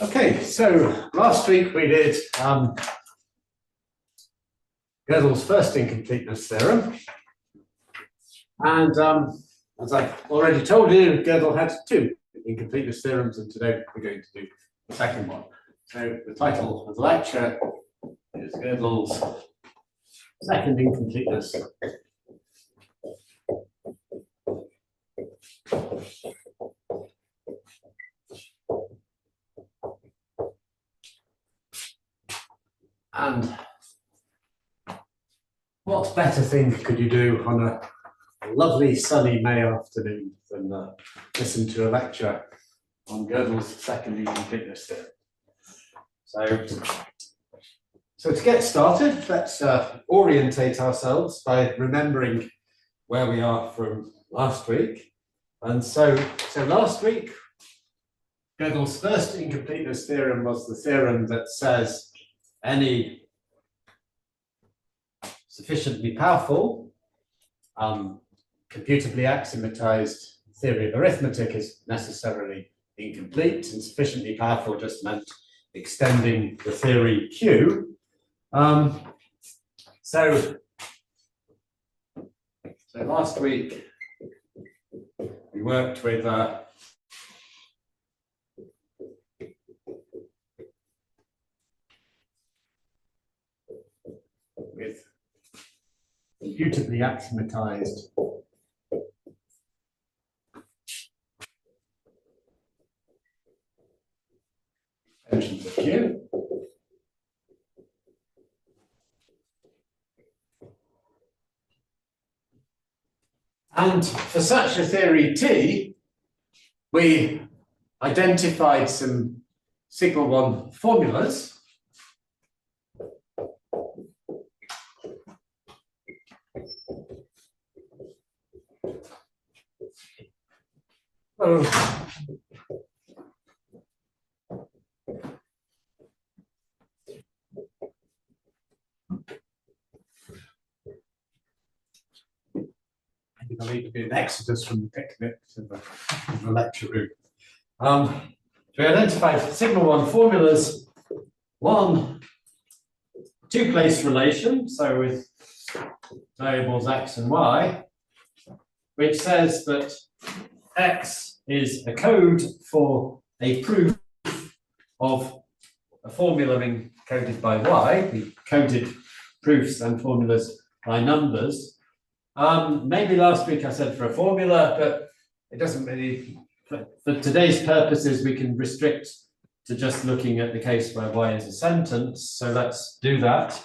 Okay, so last week we did Gödel's first incompleteness theorem. And as I've already told you, Gödel had two incompleteness theorems, and today we're going to do the second one. So the title of the lecture is Gödel's second incompleteness. And what better thing could you do on a lovely sunny May afternoon than listen to a lecture on Gödel's second incompleteness theorem? So to get started, let's orientate ourselves by remembering where we are from last week. And so last week, Gödel's first incompleteness theorem was the theorem that says any sufficiently powerful, computably axiomatized theory of arithmetic is necessarily incomplete, and sufficiently powerful just meant extending the theory Q. So last week we worked with computably axiomatized extensions of Q. And for such a theory T, we identified some sigma 1 formulas. I need to be an exodus from the picnic to the lecture room. We identified sigma 1 formulas, one two-place relation, so with variables x and y, which says that x is a code for a proof of a formula encoded by y. We coded proofs and formulas by numbers. Maybe last week I said for a formula, but it doesn't really, for today's purposes, we can restrict to just looking at the case where y is a sentence. So let's do that.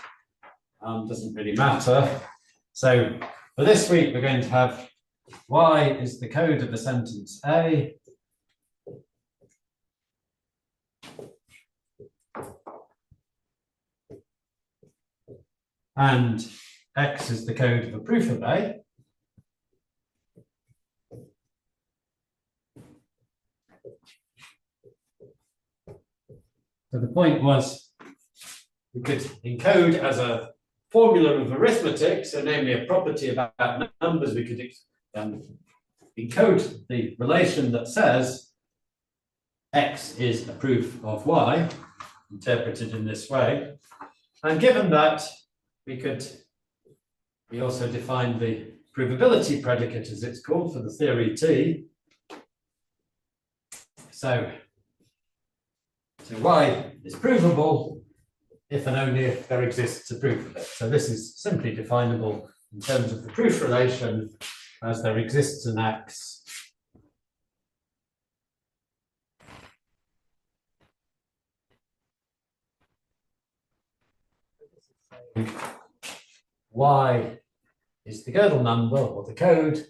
Doesn't really matter. So for this week, we're going to have y is the code of a sentence A. And x is the code of a proof of A. So the point was we could encode as a formula of arithmetic, so namely a property about numbers, we could encode the relation that says x is a proof of y, interpreted in this way. And given that, we also define the provability predicate, as it's called, for the theory T. So y is provable if and only if there exists a proof of it. So this is simply definable in terms of the proof relation as there exists an x y is the Gödel number or the code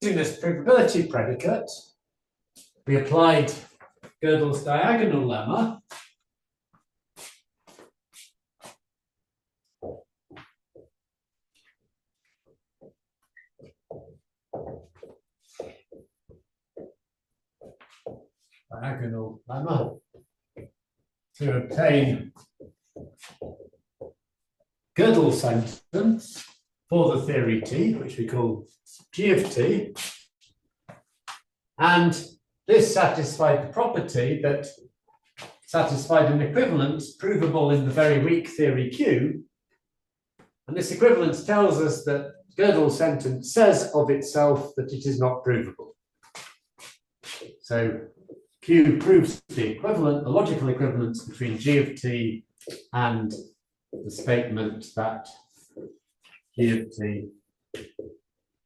using this provability predicate. We applied Gödel's diagonal lemma. diagonal lemma to obtain Gödel sentence for the theory T, which we call G of T. And this satisfied the property that satisfied an equivalence provable in the very weak theory Q. And this equivalence tells us that Gödel's sentence says of itself that it is not provable. So Q proves the equivalent, the logical equivalence between G of T and the statement that G of T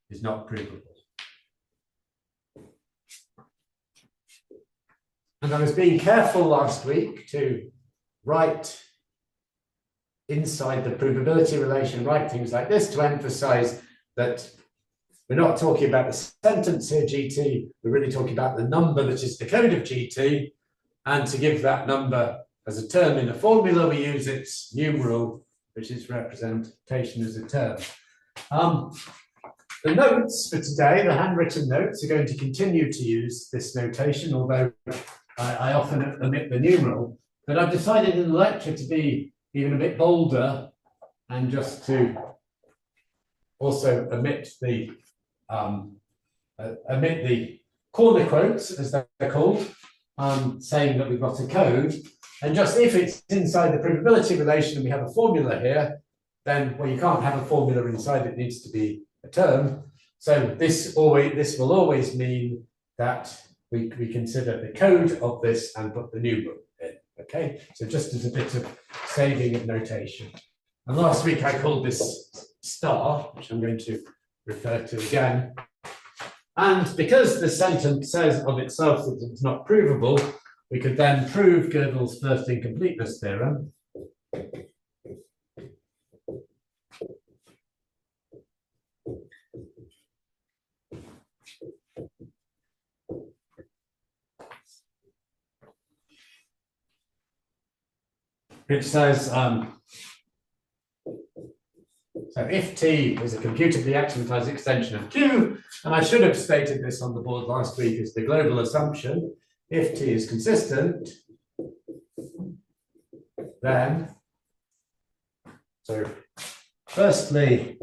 is not provable. And I was being careful last week to write inside the provability relation, write things like this to emphasize that we're not talking about the sentence here, GT, we're really talking about the number that is the code of GT, and to give that number as a term in a formula, we use its numeral, which is representation as a term. The notes for today, the handwritten notes, are going to continue to use this notation, although I often omit the numeral, but I've decided in the lecture to be even a bit bolder and just to also omit the corner quotes, as they're called, saying that we've got a code. And just if it's inside the provability relation and we have a formula here, then, well, you can't have a formula inside, it needs to be a term. So this will always mean that we consider the code of this and put the numeral in. Okay, so just as a bit of saving of notation. And last week I called this star, which I'm going to refer to again. And because the sentence says of itself that it's not provable, we could then prove Gödel's first incompleteness theorem. Which says, so if T is a computably axiomatized extension of Q, and I should have stated this on the board last week as the global assumption, if T is consistent, then, so firstly,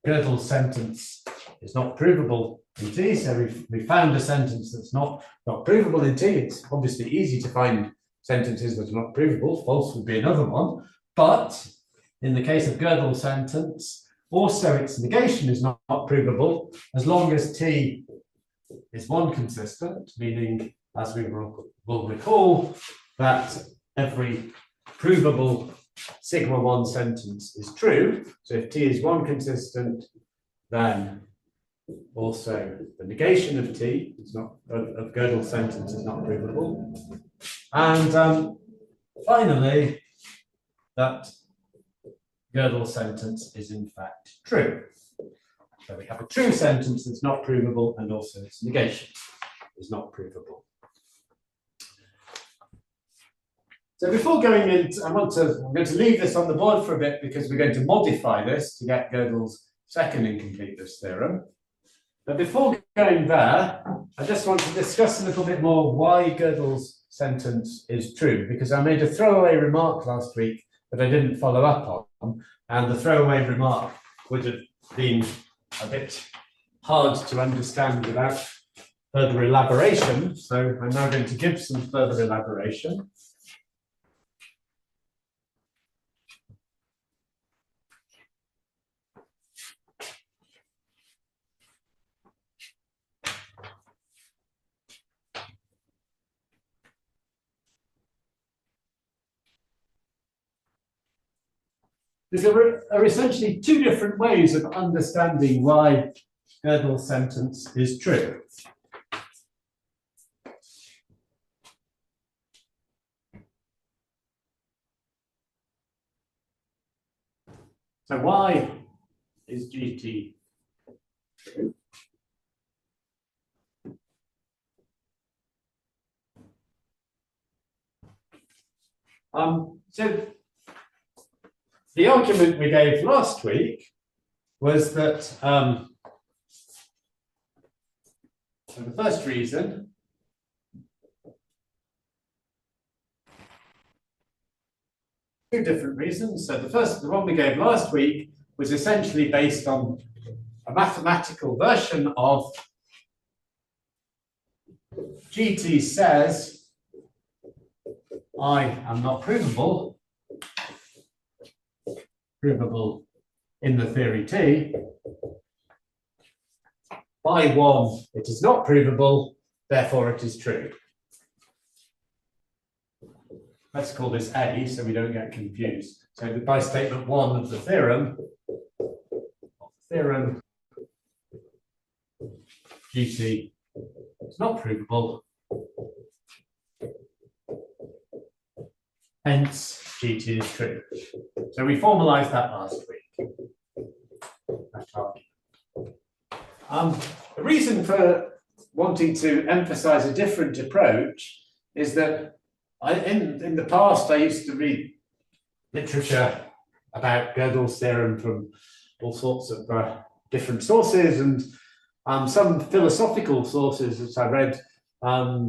Gödel's sentence is not provable in T, so we found a sentence that's not provable in T. It's obviously easy to find sentences that are not provable. False would be another one. But in the case of Gödel's sentence, also its negation is not provable as long as T is one consistent, meaning, as we will recall, that every provable sigma 1 sentence is true. So if T is one consistent, then also the negation of T is not of Gödel's sentence is not provable. And finally, that Gödel's sentence is in fact true. So we have a true sentence that's not provable, and also its negation is not provable. So before going into, I'm going to leave this on the board for a bit because we're going to modify this to get Gödel's second incompleteness theorem. But before going there, I just want to discuss a little bit more why Gödel's sentence is true, because I made a throwaway remark last week that I didn't follow up on, and the throwaway remark would have been a bit hard to understand without further elaboration. So I'm now going to give some further elaboration. There are essentially two different ways of understanding why Gödel's sentence is true. So why is GT true? So the argument we gave last week was that So the first reason two different reasons. So the one we gave last week was essentially based on a mathematical version of GT says I am not provable in the theory T. By one, it is not provable, therefore it is true. Let's call this A so we don't get confused. So by statement one of the theorem, GT is not provable, hence GT is true. So we formalized that last week. The reason for wanting to emphasize a different approach is that in the past I used to read literature about Gödel's theorem from all sorts of different sources, and some philosophical sources that I read,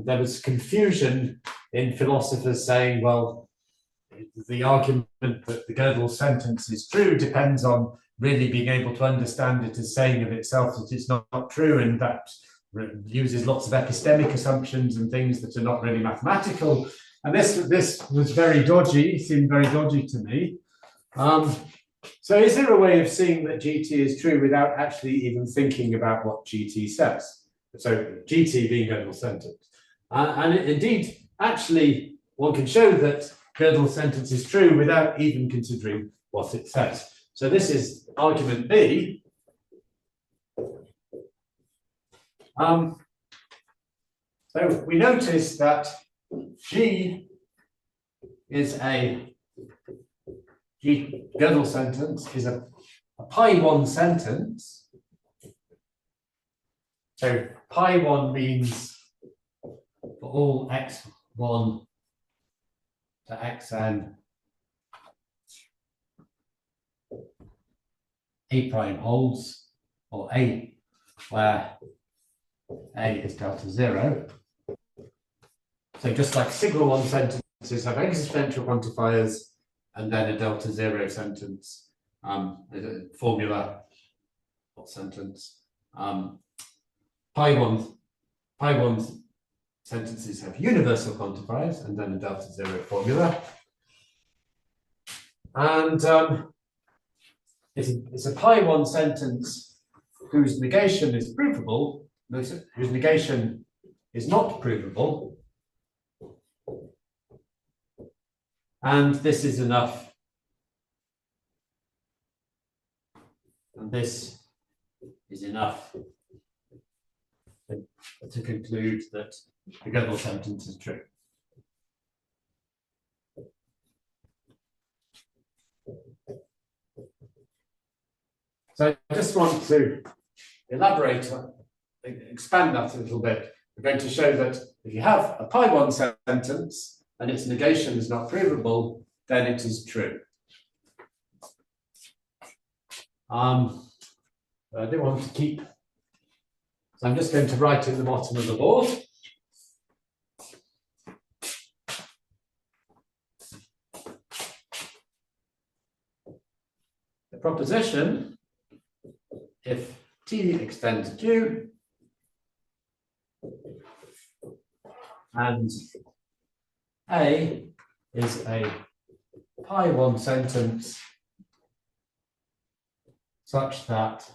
there was confusion in philosophers saying, well, the argument that the Gödel sentence is true depends on really being able to understand it as saying of itself that it's not true, and that uses lots of epistemic assumptions and things that are not really mathematical. And this was very dodgy, seemed very dodgy to me. So is there a way of seeing that GT is true without actually even thinking about what GT says? So GT being Gödel's sentence. And indeed, actually, one can show that Gödel's sentence is true without even considering what it says. So this is argument B. So we notice that G is Gödel sentence is a pi1 sentence. So pi1 means for all x1 to xn A prime holds, or A, where A is delta 0. So just like sigma 1 sentences have existential quantifiers and then a delta 0 sentence, formula, what sentence? Pi1 sentences have universal quantifiers and then a delta 0 formula. And it's a pi1 sentence whose negation is provable, whose negation is not provable. And this is enough. And this is enough to conclude that the Gödel sentence is true. So I just want to elaborate, expand that a little bit. We're going to show that if you have a pi1 sentence and its negation is not provable, then it is true. I do want to keep, so I'm just going to write in the bottom of the board. The proposition, if T extends to Q, and A is a pi1 sentence such that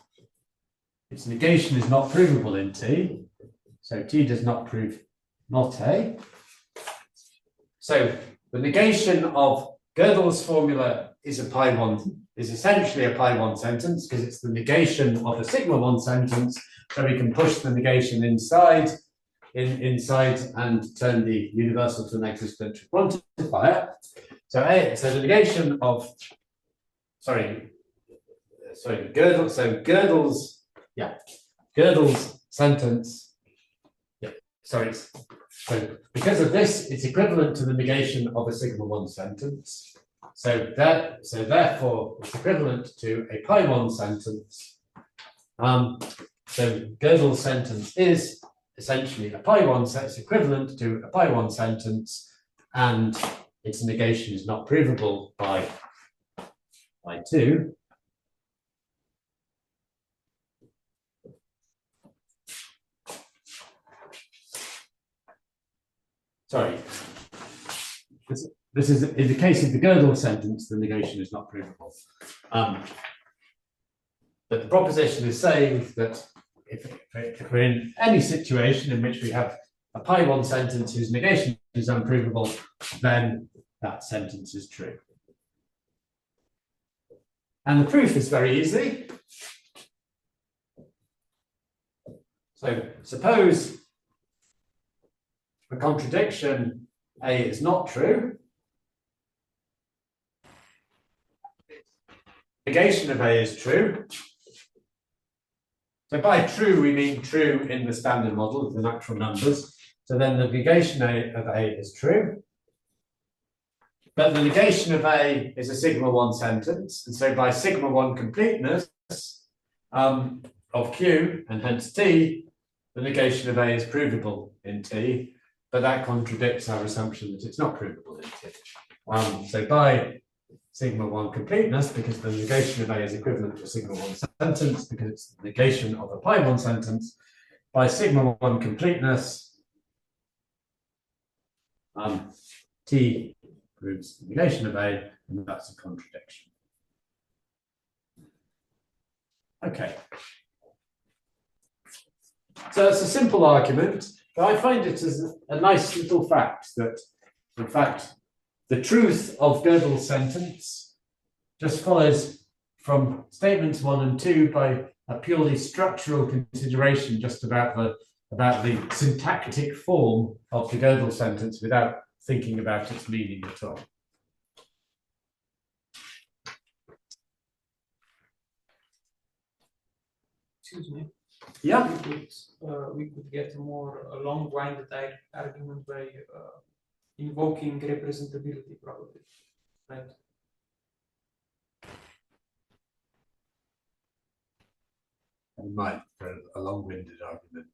its negation is not provable in T, so T does not prove not A. So the negation of Gödel's formula is essentially a pi1 sentence because it's the negation of a sigma 1 sentence, so we can push the negation inside and turn the universal to an existential quantifier. So the negation of Gödel's sentence. So because of this, it's equivalent to the negation of a sigma 1 sentence. So therefore, it's equivalent to a pi1 sentence. So Gödel's sentence is essentially a pi1 set is equivalent to a pi1 sentence, and its negation is not provable by 2. Sorry. This is in the case of the Gödel sentence, the negation is not provable. But the proposition is saying that if we're in any situation in which we have a pi1 sentence whose negation is unprovable, then that sentence is true. And the proof is very easy. So suppose the contradiction A is not true. Negation of A is true. So by true, we mean true in the standard model of the natural numbers. So then the negation of A is true. But the negation of A is a sigma 1 sentence. And so by sigma 1 completeness of Q, and hence T, the negation of A is provable in T. But that contradicts our assumption that it's not provable in T. So by sigma 1 completeness, because the negation of A is equivalent to a sigma 1 sentence, because it's the negation of a pi1 sentence, by sigma 1 completeness, T proves the negation of A, and that's a contradiction. Okay. So it's a simple argument, but I find it as a nice little fact that, in fact, the truth of Gödel's sentence just follows from statements 1 and 2 by a purely structural consideration just about the syntactic form of the Gödel sentence without thinking about its meaning at all. Excuse me. Yeah. We could get a more long-winded argument by invoking representability, probably, right? I might for a long-winded argument.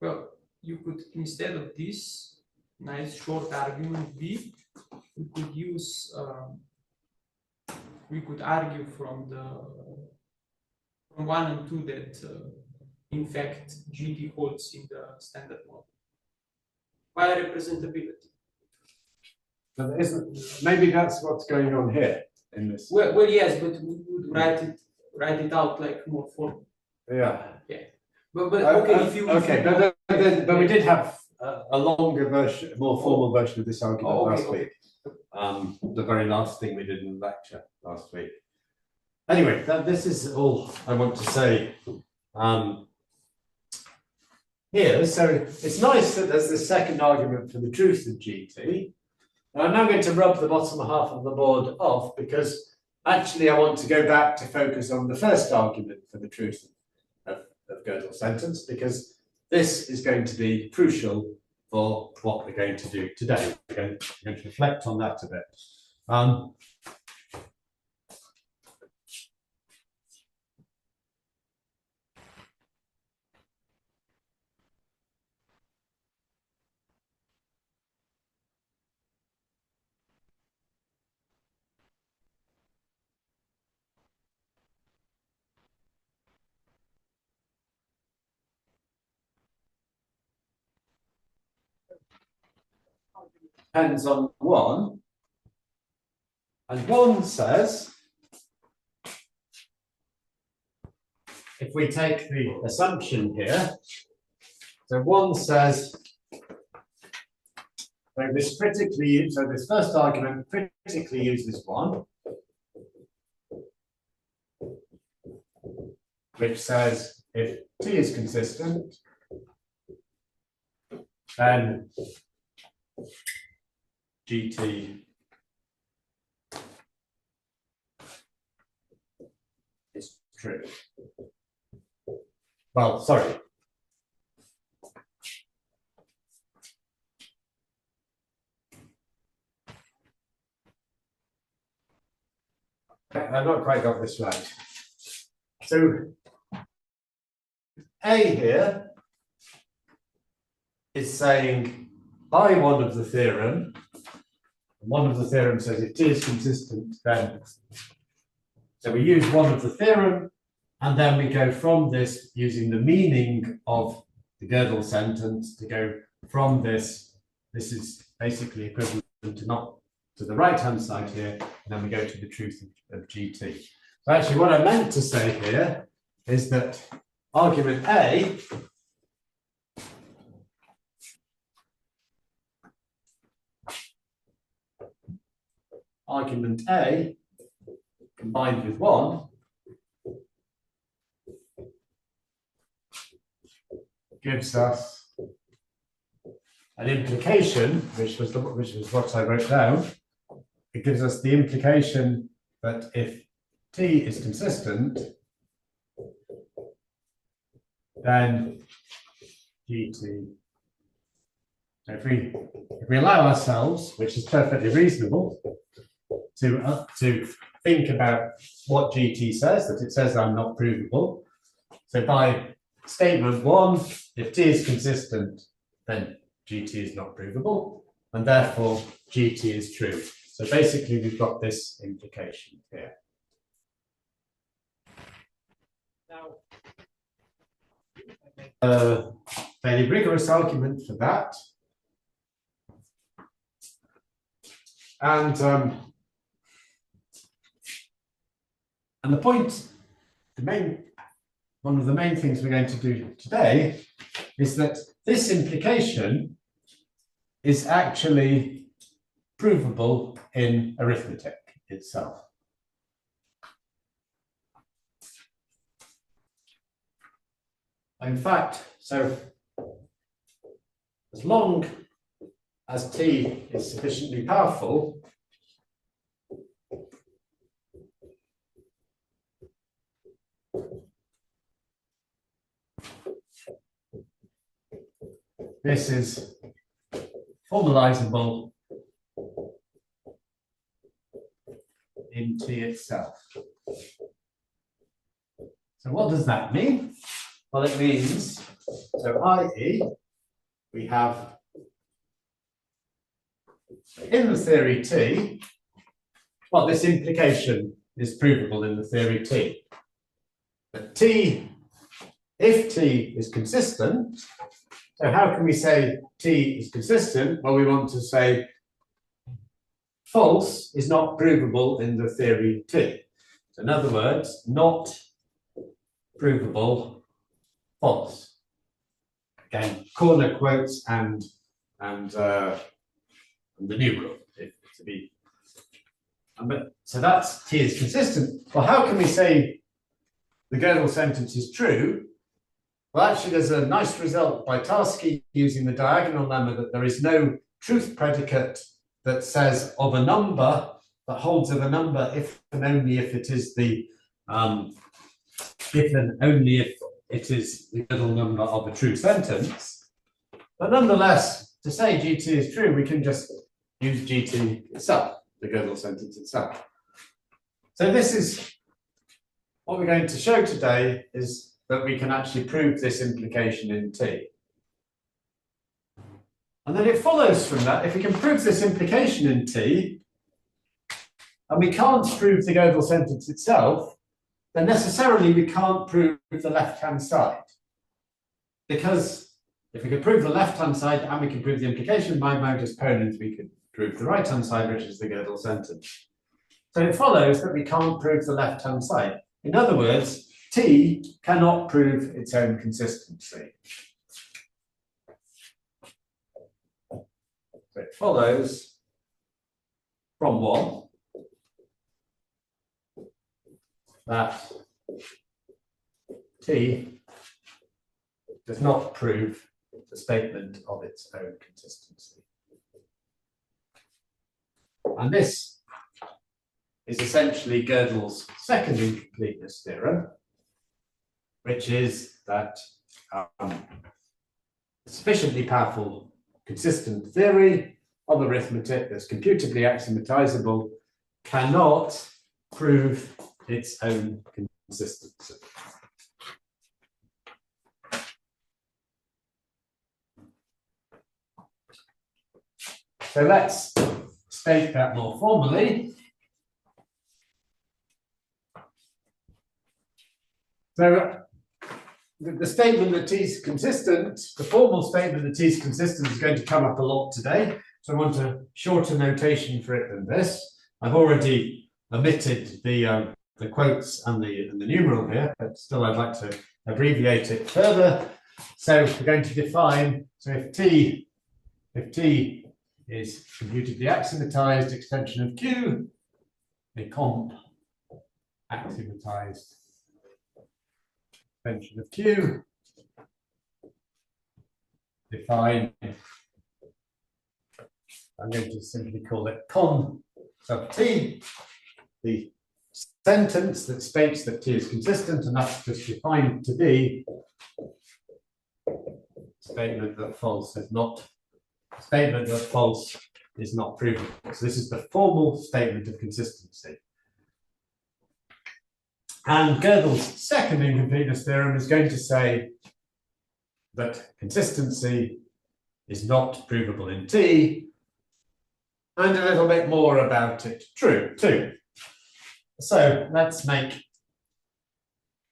Well, you could, instead of this nice short argument B, we could use we could argue from 1 and 2 that in fact GT holds in the standard model by representability. But maybe that's what's going on here in this. Well, yes, but we would write it out like more formal. Yeah. Yeah. But okay, if you but we did have a longer version, more formal version of this argument last week. The very last thing we did in the lecture last week. Anyway, this is all I want to say here. So it's nice that there's this second argument for the truth of GT. And I'm now going to rub the bottom half of the board off because actually I want to go back to focus on the first argument for the truth of Gödel's sentence, because this is going to be crucial for what we're going to do today. We're going to reflect on that a bit. Depends on 1, and 1 says, if we take the assumption here, so 1 says, so this first argument critically uses 1, which says if T is consistent, then GT is true. Well, sorry. I've not quite got this right. So A here is saying by one of the theorem, and one of the theorem says if t is consistent, then, so we use one of the theorem, and then we go from this using the meaning of the Gödel sentence to go from this. This is basically equivalent to not to the right-hand side here, and then we go to the truth of GT. So actually what I meant to say here is that argument A combined with 1 gives us an implication, which was what I wrote down. It gives us the implication that if t is consistent, then gt. If we allow ourselves, which is perfectly reasonable, to think about what GT says, that it says I'm not provable. So by statement 1, if t is consistent, then GT is not provable, and therefore GT is true. So basically we've got this implication here. Now, a fairly rigorous argument for that. And the point, one of the main things we're going to do today is that this implication is actually provable in arithmetic itself. In fact, so as long as t is sufficiently powerful, this is formalizable in t itself. So what does that mean? Well, it means, so i.e., we have in the theory T, well, this implication is provable in the theory T. But T, if T is consistent, so how can we say T is consistent? Well, we want to say false is not provable in the theory T. So in other words, not provable false. Again, corner quotes and the numeral, to be. So that's T is consistent. Well, how can we say the Gödel sentence is true? Well, actually, there's a nice result by Tarski using the diagonal lemma that there is no truth predicate that says of a number, that holds of a number if and only if it is the if and only if it is the Gödel number of a true sentence. But nonetheless, to say GT is true, we can just use GT itself, the Gödel sentence itself. So this is what we're going to show today, is that we can actually prove this implication in T. And then it follows from that, if we can prove this implication in T, and we can't prove the Gödel sentence itself, then necessarily we can't prove the left-hand side. Because if we can prove the left-hand side and we can prove the implication by modus ponens, we can prove the right-hand side, which is the Gödel sentence. So it follows that we can't prove the left-hand side. In other words, T cannot prove its own consistency. So it follows from 1 that T does not prove the statement of its own consistency. And this is essentially Gödel's second incompleteness theorem, which is that sufficiently powerful consistent theory of arithmetic that's computably axiomatizable cannot prove its own consistency. So let's state that more formally. So the statement that T is consistent, the formal statement that T is consistent is going to come up a lot today. So I want a shorter notation for it than this. I've already omitted the quotes and the numeral here, but still I'd like to abbreviate it further. So we're going to define, so if T is computably axiomatized extension of Q, a comp axiomatized extension of Q, define, I'm going to simply call it con sub T, the sentence that states that T is consistent, and that's just defined to be statement that false is not provable. So this is the formal statement of consistency. And Gödel's second incompleteness theorem is going to say that consistency is not provable in T, and a little bit more about it true too. So let's make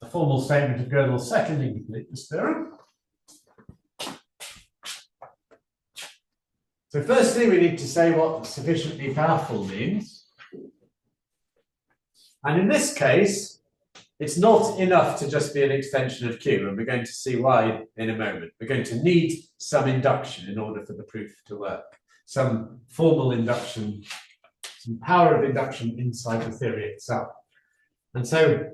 a formal statement of Gödel's second incompleteness theorem. So firstly, we need to say what sufficiently powerful means. And in this case, it's not enough to just be an extension of Q, and we're going to see why in a moment. We're going to need some induction in order for the proof to work. Some formal induction, some power of induction inside the theory itself. And so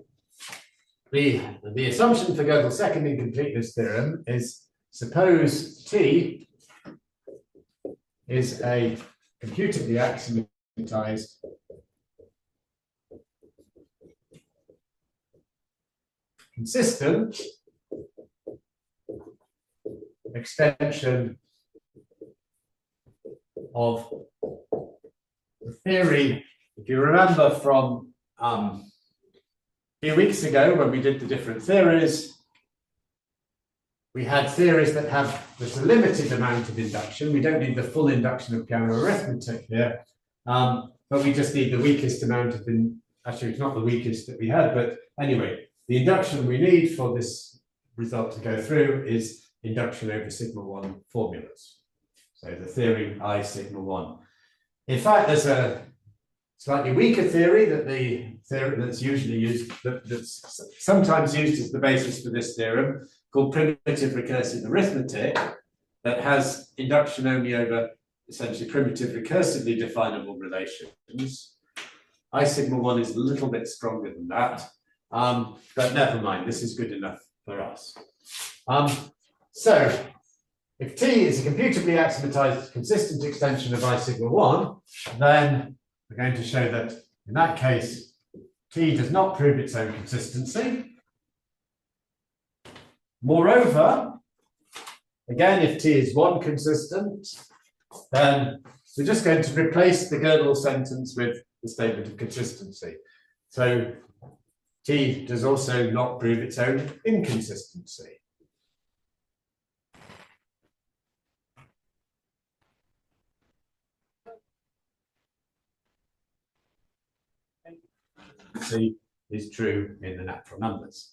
the assumption for Gödel's second incompleteness theorem is suppose T is a computably axiomatized consistent extension of the theory. If you remember from a few weeks ago when we did the different theories, we had theories that have just a limited amount of induction. We don't need the full induction of piano arithmetic here, but we just need the weakest amount of, actually it's not the weakest that we had, but anyway, the induction we need for this result to go through is induction over sigma 1 formulas. So the theory I sigma 1. In fact, there's a slightly weaker theory that's usually used, that's sometimes used as the basis for this theorem, called primitive recursive arithmetic, that has induction only over essentially primitive recursively definable relations. I sigma 1 is a little bit stronger than that, but never mind, this is good enough for us. So if T is a computably axiomatized consistent extension of I sigma 1, then we're going to show that in that case, T does not prove its own consistency. Moreover, again, if T is 1 consistent, then we're just going to replace the Gödel sentence with the statement of consistency. So T does also not prove its own inconsistency. C is true in the natural numbers.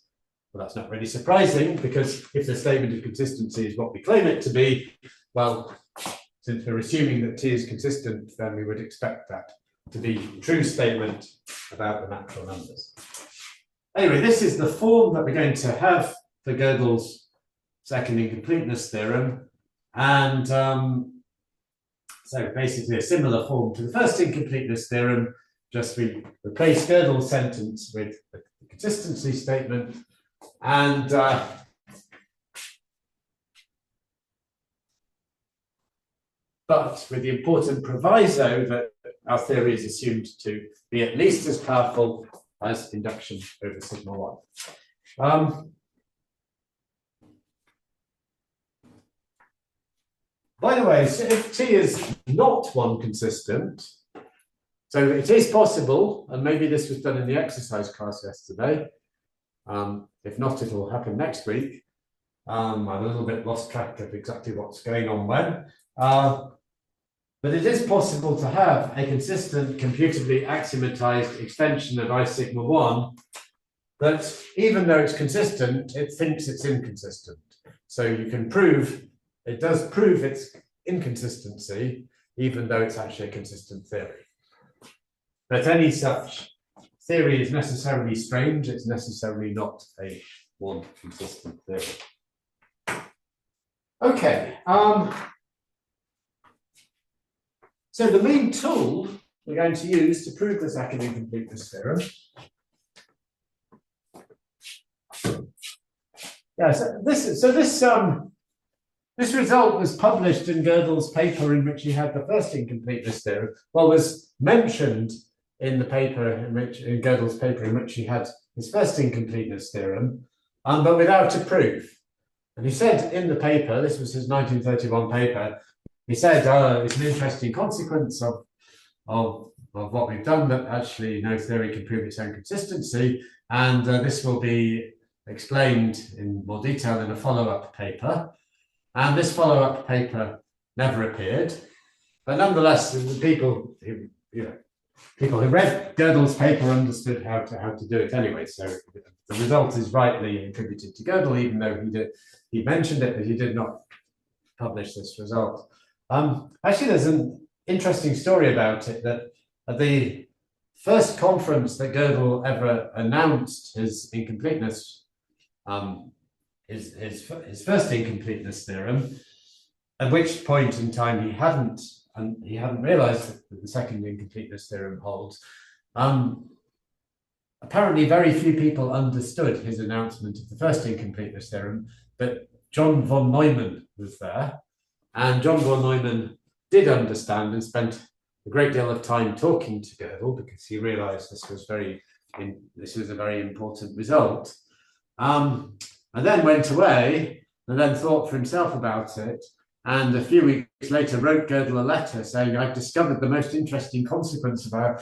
Well, that's not really surprising, because if the statement of consistency is what we claim it to be, well, since we're assuming that T is consistent, then we would expect that to be a true statement about the natural numbers. Anyway, this is the form that we're going to have for Gödel's second incompleteness theorem. And so basically a similar form to the first incompleteness theorem, just we replace Gödel's sentence with the consistency statement, and but with the important proviso that our theory is assumed to be at least as powerful as induction over sigma 1. By the way, so if T is not 1 consistent, so it is possible, and maybe this was done in the exercise class yesterday. If not, it will happen next week. I'm a little bit lost track of exactly what's going on when. But But it is possible to have a consistent, computably axiomatized extension of I sigma 1 that, even though it's consistent, it thinks it's inconsistent. So you can prove, it does prove its inconsistency, even though it's actually a consistent theory. But any such theory is necessarily strange, it's necessarily not a one consistent theory. Okay, so the main tool we're going to use to prove the second incompleteness theorem. Yeah, this result was published in Gödel's paper in which he had the first incompleteness theorem. Well, was mentioned in the paper in Gödel's paper in which he had his first incompleteness theorem, but without a proof. And he said in the paper, this was his 1931 paper, he said, it's an interesting consequence of what we've done that actually no theory can prove its own consistency, and this will be explained in more detail in a follow-up paper. And this follow-up paper never appeared, but nonetheless, the people who read Gödel's paper understood how to do it anyway. So the result is rightly attributed to Gödel, even though he mentioned it, but he did not publish this result. Actually, there's an interesting story about it, that at the first conference that Gödel ever announced his incompleteness, his first incompleteness theorem, at which point in time he hadn't realized that the second incompleteness theorem holds. Apparently, very few people understood his announcement of the first incompleteness theorem, but John von Neumann was there, and John von Neumann did understand and spent a great deal of time talking to Gödel because he realized this was a very important result. And then went away and then thought for himself about it. And a few weeks later wrote Gödel a letter saying, I've discovered the most interesting consequence of our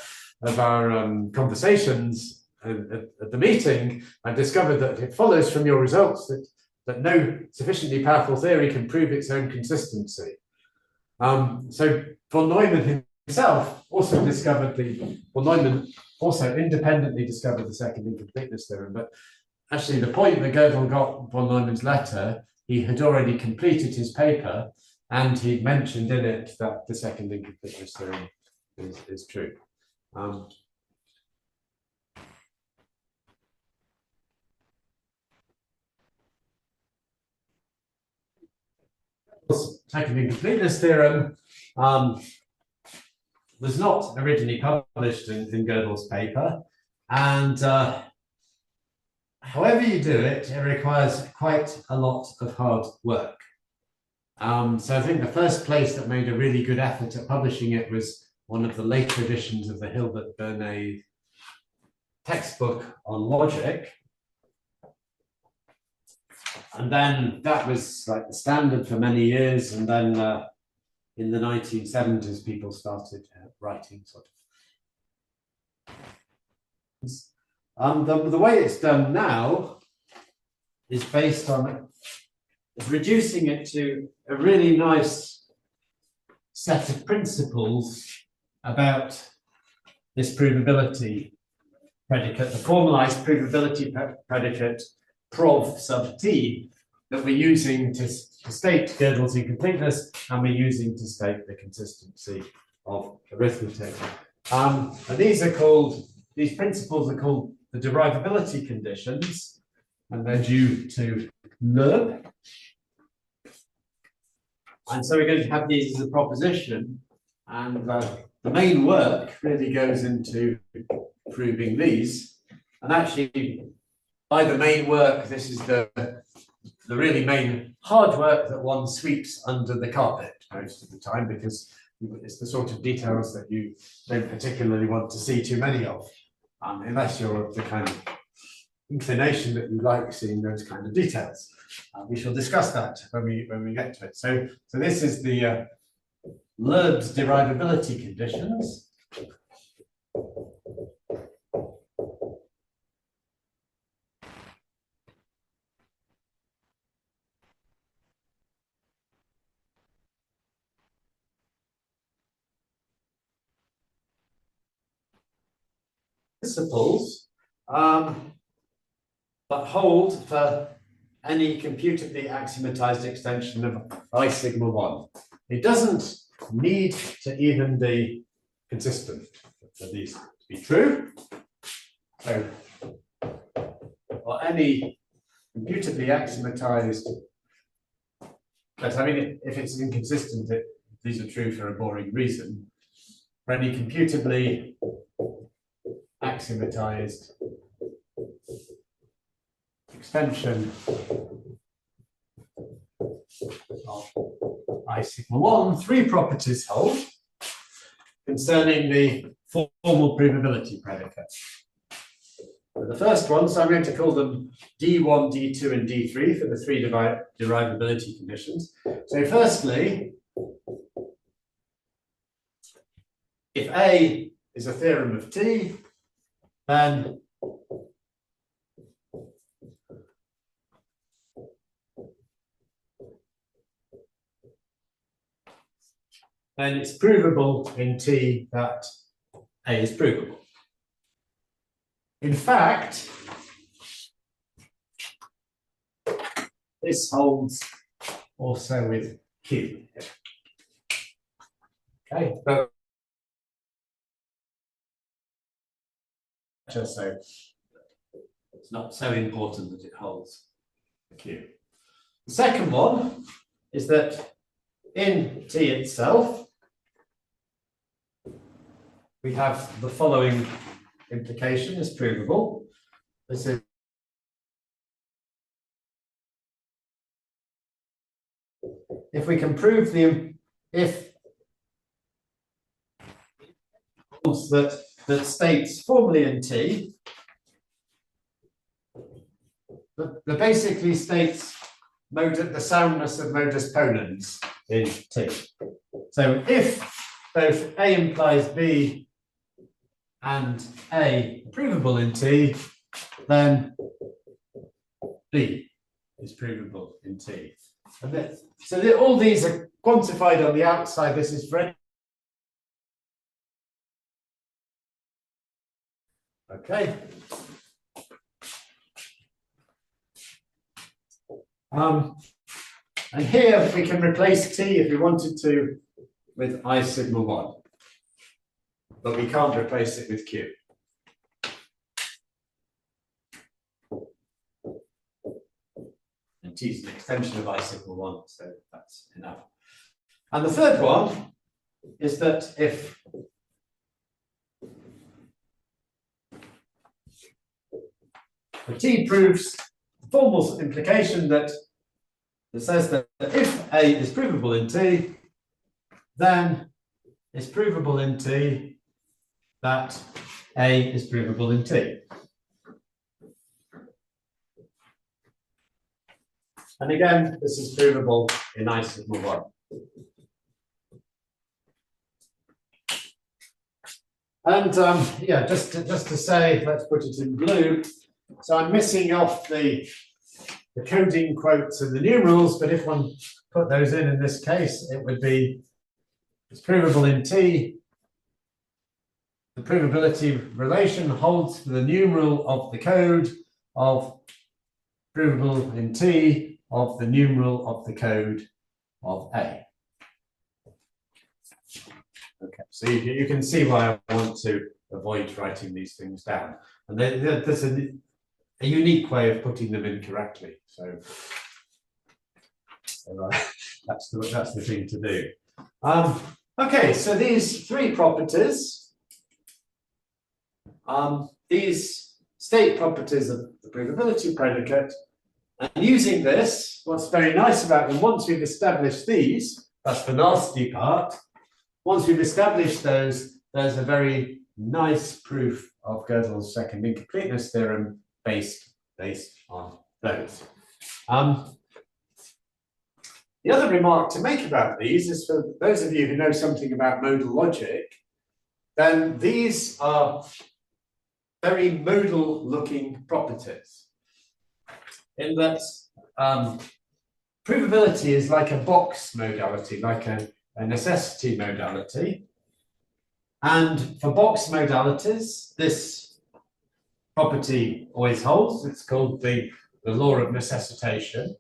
conversations at the meeting. I've discovered that it follows from your results that no sufficiently powerful theory can prove its own consistency. So von Neumann himself also independently discovered the second incompleteness theorem. But actually, the point that Gödel got von Neumann's letter, he had already completed his paper, and he mentioned in it that the second incompleteness theorem is true. Second incompleteness theorem was not originally published in Gödel's paper, and however you do it, it requires quite a lot of hard work. So I think the first place that made a really good effort at publishing it was one of the later editions of the Hilbert Bernet textbook on logic. And then that was like the standard for many years. And then in the 1970s, people started writing sort of. The way it's done now is based on reducing it to a really nice set of principles about this provability predicate, the formalized provability predicate prov sub t that we're using to state Gödel's incompleteness, and we're using to state the consistency of arithmetic. And these principles are called the derivability conditions, and they're due to Loeb. And so we're going to have these as a proposition, and the main work really goes into proving these. And actually, by the main work, this is the really main hard work that one sweeps under the carpet most of the time, because it's the sort of details that you don't particularly want to see too many of, unless you're of the kind of inclination that you like seeing those kind of details. We shall discuss that when we get to it. So this is the Loeb's derivability conditions. principles that hold for any computably axiomatized extension of I sigma 1. It doesn't need to even be consistent for these to be true. So, or any computably axiomatized, but I mean, if it's inconsistent, these are true for a boring reason. For any computably axiomatized extension of I sigma 1, three properties hold concerning the formal provability predicate. The first one, so I'm going to call them D1, D2, and D3 for the three derivability conditions. So firstly, if A is a theorem of T, then it's provable in T that A is provable. In fact, this holds also with Q. Okay, but so it's not so important that it holds Q. The second one is that in T itself, we have the following implication is provable. This is if we can prove if that states formally in T, that basically states the soundness of modus ponens in T. So if both A implies B and A are provable in T, then B is provable in T. And so all these are quantified on the outside. This is for any. Okay. And here we can replace T if we wanted to with I sigma 1. But we can't replace it with Q. And T is an extension of I sigma 1, so that's enough. And the third one is that if the T proves the formal implication that says that if A is provable in T, then it's provable in T that A is provable in T. And again, this is provable in I sigma 1. And yeah, just to say, let's put it in blue. So I'm missing off the coding quotes and the numerals, but if one put those in this case, it would be it's provable in T. The provability relation holds for the numeral of the code of provable in T of the numeral of the code of A. Okay, so you can see why I want to avoid writing these things down. And there's a unique way of putting them in correctly. So that's the thing to do. Okay, so these three properties, these state properties of the provability predicate, and using this, what's very nice about them, once we've established these, that's the nasty part. Once we've established those, there's a very nice proof of Gödel's second incompleteness theorem based on those. The other remark to make about these is for those of you who know something about modal logic, then these are very modal looking properties. In that provability is like a box modality, like a necessity modality. And for box modalities, this property always holds. It's called the law of necessitation.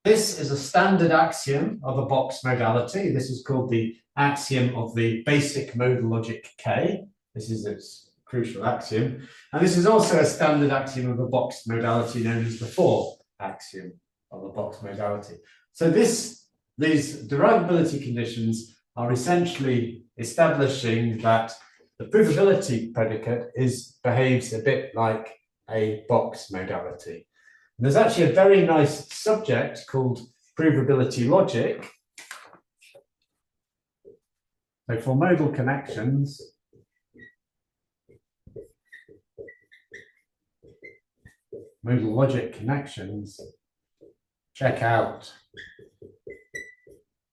This is a standard axiom of a box modality. This is called the axiom of the basic modal logic K. This is its crucial axiom. And this is also a standard axiom of a box modality known as the 4 axiom of a box modality. So these derivability conditions are essentially establishing that the provability predicate behaves a bit like a box modality. And there's actually a very nice subject called provability logic. So for modal connections, modal logic connections, check out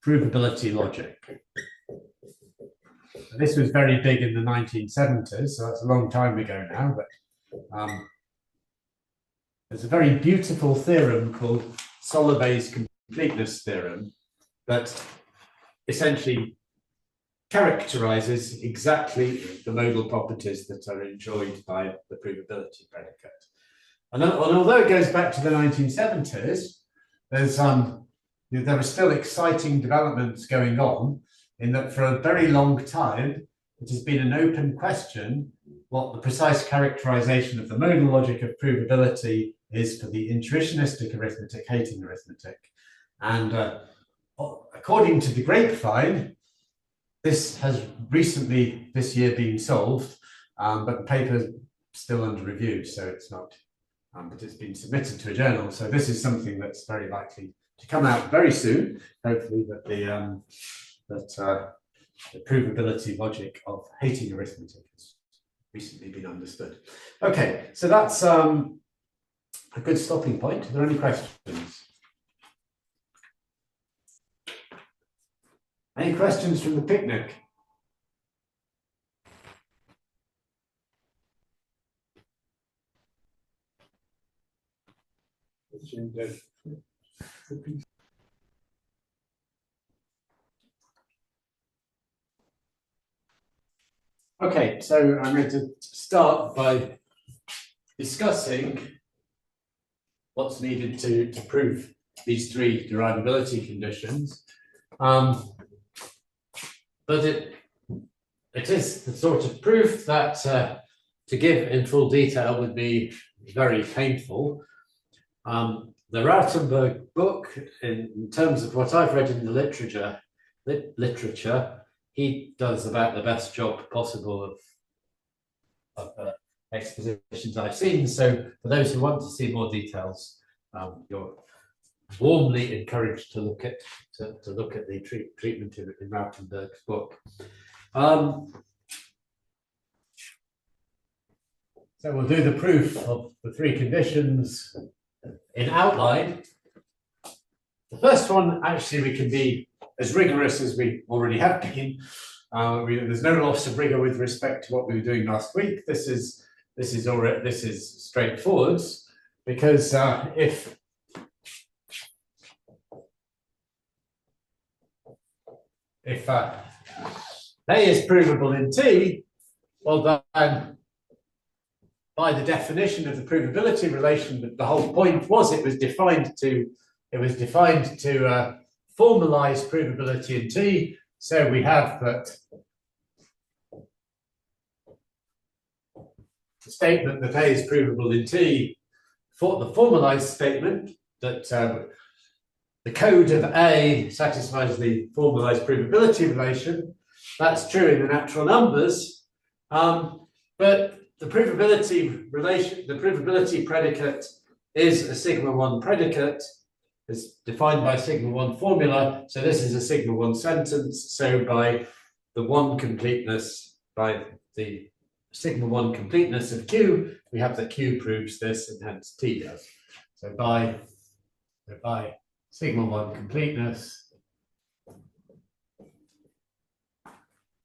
provability logic. This was very big in the 1970s, so that's a long time ago now, but there's a very beautiful theorem called Solovey's completeness theorem that essentially characterizes exactly the modal properties that are enjoyed by the provability predicate. And although it goes back to the 1970s, there are still exciting developments going on in that for a very long time, it has been an open question what the precise characterization of the modal logic of provability is for the intuitionistic arithmetic, hating arithmetic. And according to the grapevine, this has recently, this year, been solved, but the paper is still under review, so it's not, but it's been submitted to a journal. So this is something that's very likely to come out very soon, hopefully, that the provability logic of hating arithmetic has recently been understood. Okay, so that's a good stopping point. Are there any questions? Any questions from the picnic? Okay, so I'm going to start by discussing what's needed to prove these 3 derivability conditions. But it is the sort of proof that to give in full detail would be very painful. The Rautenberg book, in terms of what I've read in the literature, he does about the best job possible of expositions I've seen. So for those who want to see more details, you're warmly encouraged to look at the treatment in Rautenberg's book. So we'll do the proof of the 3 conditions in outline. The first one, actually, we can be as rigorous as we already have been. There's no loss of rigor with respect to what we were doing last week. This is straightforward, because if A is provable in T, well then, by the definition of the provability relation, the whole point was it was defined to formalize provability in T. So we have that the statement that A is provable in T, for the formalized statement that the code of A satisfies the formalized provability relation. That's true in the natural numbers, but the provability relation, the provability predicate is a sigma 1 predicate. It's defined by sigma 1 formula. So this is a sigma 1 sentence. So by the sigma 1 completeness of Q, we have that Q proves this, and hence T does. So by sigma 1 completeness,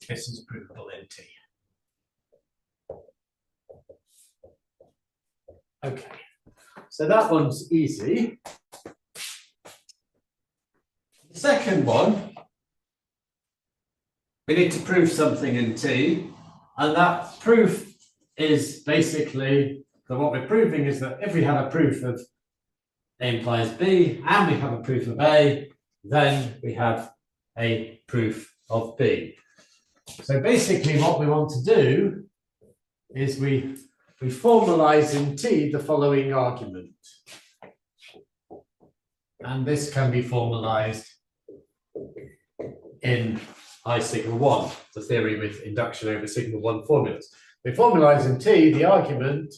this is provable in T. Okay, so that one's easy. The second one, we need to prove something in T, and that proof is basically that what we're proving is that if we have a proof of A implies B and we have a proof of A, then we have a proof of B. So basically what we want to do is we formalize in T the following argument. And this can be formalized in I sigma 1, the theory with induction over sigma 1 formulas. We formalize in T the argument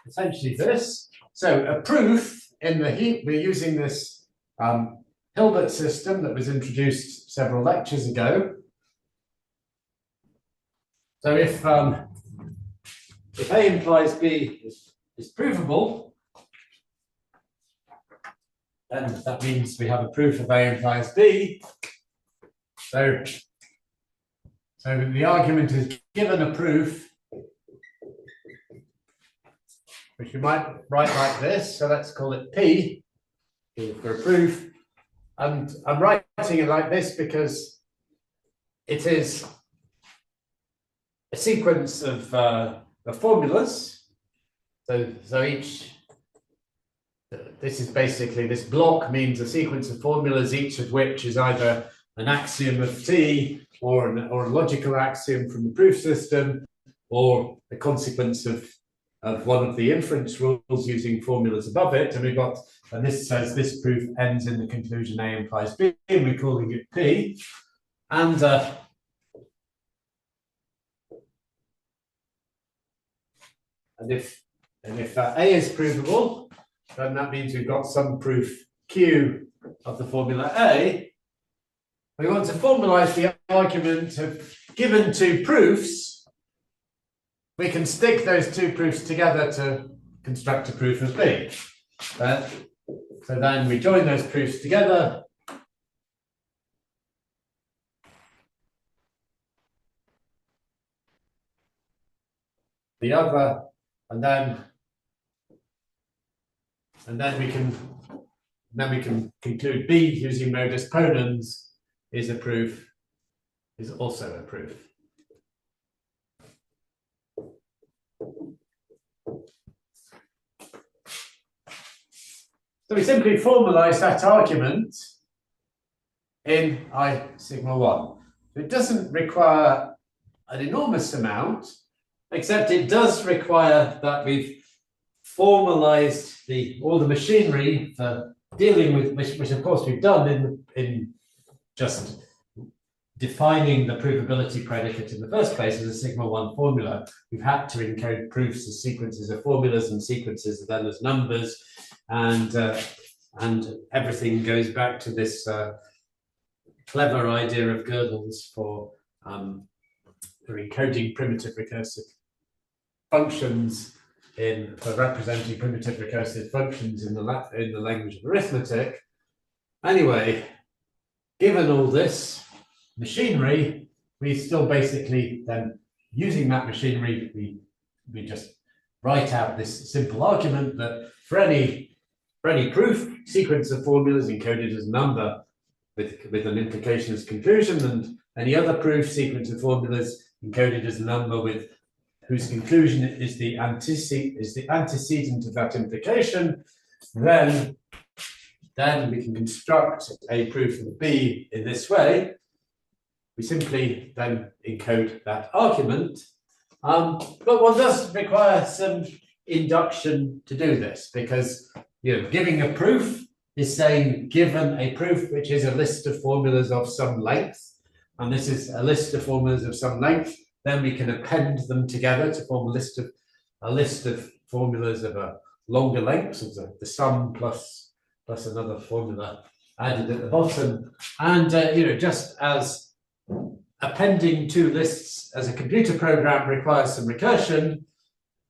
essentially this. So a proof in the heap, we're using this Hilbert system that was introduced several lectures ago. So if A implies B is provable, then that means we have a proof of A implies B. So the argument is given a proof, which we might write like this. So let's call it P for a proof. And I'm writing it like this because it is a sequence of formulas. So each, this is basically, this block means a sequence of formulas, each of which is either an axiom of T or a logical axiom from the proof system, or a consequence of one of the inference rules using formulas above it. And this says this proof ends in the conclusion A implies B, and we're calling it P. And if A is provable, then that means we've got some proof Q of the formula A. We want to formalize the argument of given two proofs, we can stick those two proofs together to construct a proof of B. So then we join those proofs together. The other, and then we can conclude B using modus ponens is also a proof. So we simply formalize that argument in I sigma 1. It doesn't require an enormous amount, except it does require that we've formalized all the machinery for dealing with, which of course we've done in just defining the provability predicate in the first place as a sigma 1 formula. We've had to encode proofs as sequences of formulas and sequences then as numbers, and everything goes back to this clever idea of Gödel's for encoding primitive recursive functions for representing primitive recursive functions in the language of arithmetic. Anyway, given all this machinery, we still basically then, using that machinery, we just write out this simple argument that for any proof, sequence of formulas encoded as number with an implication as conclusion, and any other proof, sequence of formulas encoded as a number with whose conclusion is the antecedent of that implication, then we can construct a proof of B in this way. We simply then encode that argument, but one does require some induction to do this, because giving a proof is saying given a proof which is a list of formulas of some length, and this is a list of formulas of some length, then we can append them together to form a list of formulas of a longer length, so the sum plus another formula added at the bottom. And just as appending two lists as a computer program requires some recursion,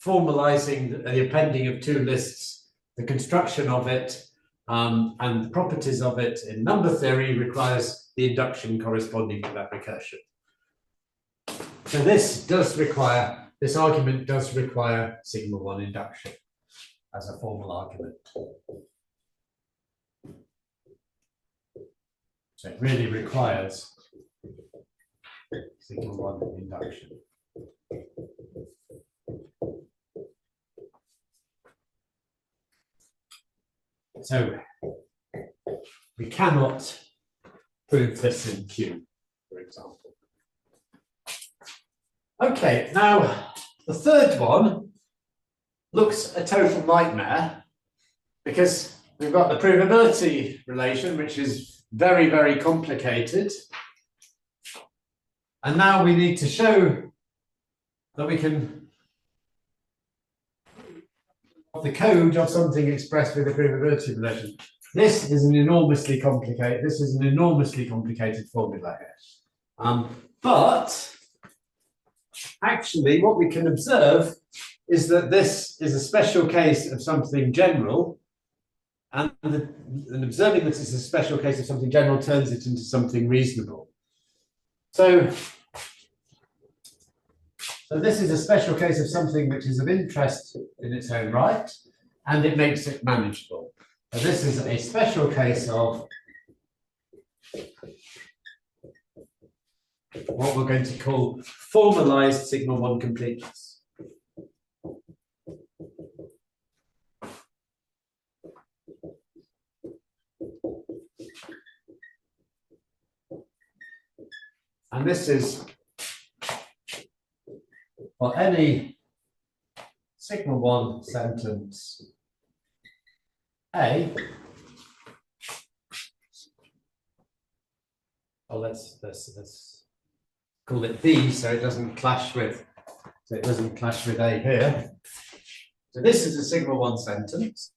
formalizing the appending of two lists, the construction of it, and the properties of it in number theory requires the induction corresponding to that recursion. So this argument does require sigma 1 induction as a formal argument. So it really requires sigma 1 induction. So we cannot prove this in Q, for example. Okay, now the third one looks a total nightmare because we've got the provability relation, which is very, very complicated. And now we need to show that we can the code of something expressed with a provability relation. This is an enormously complicated formula here. But actually what we can observe is that this is a special case of something general, and observing that it's a special case of something general turns it into something reasonable. So this is a special case of something which is of interest in its own right, and it makes it manageable. So this is a special case of what we're going to call formalized sigma 1 completeness. And this is for any sigma 1 sentence A. Oh, let's call it B so it doesn't clash with A here. So this is a sigma 1 sentence,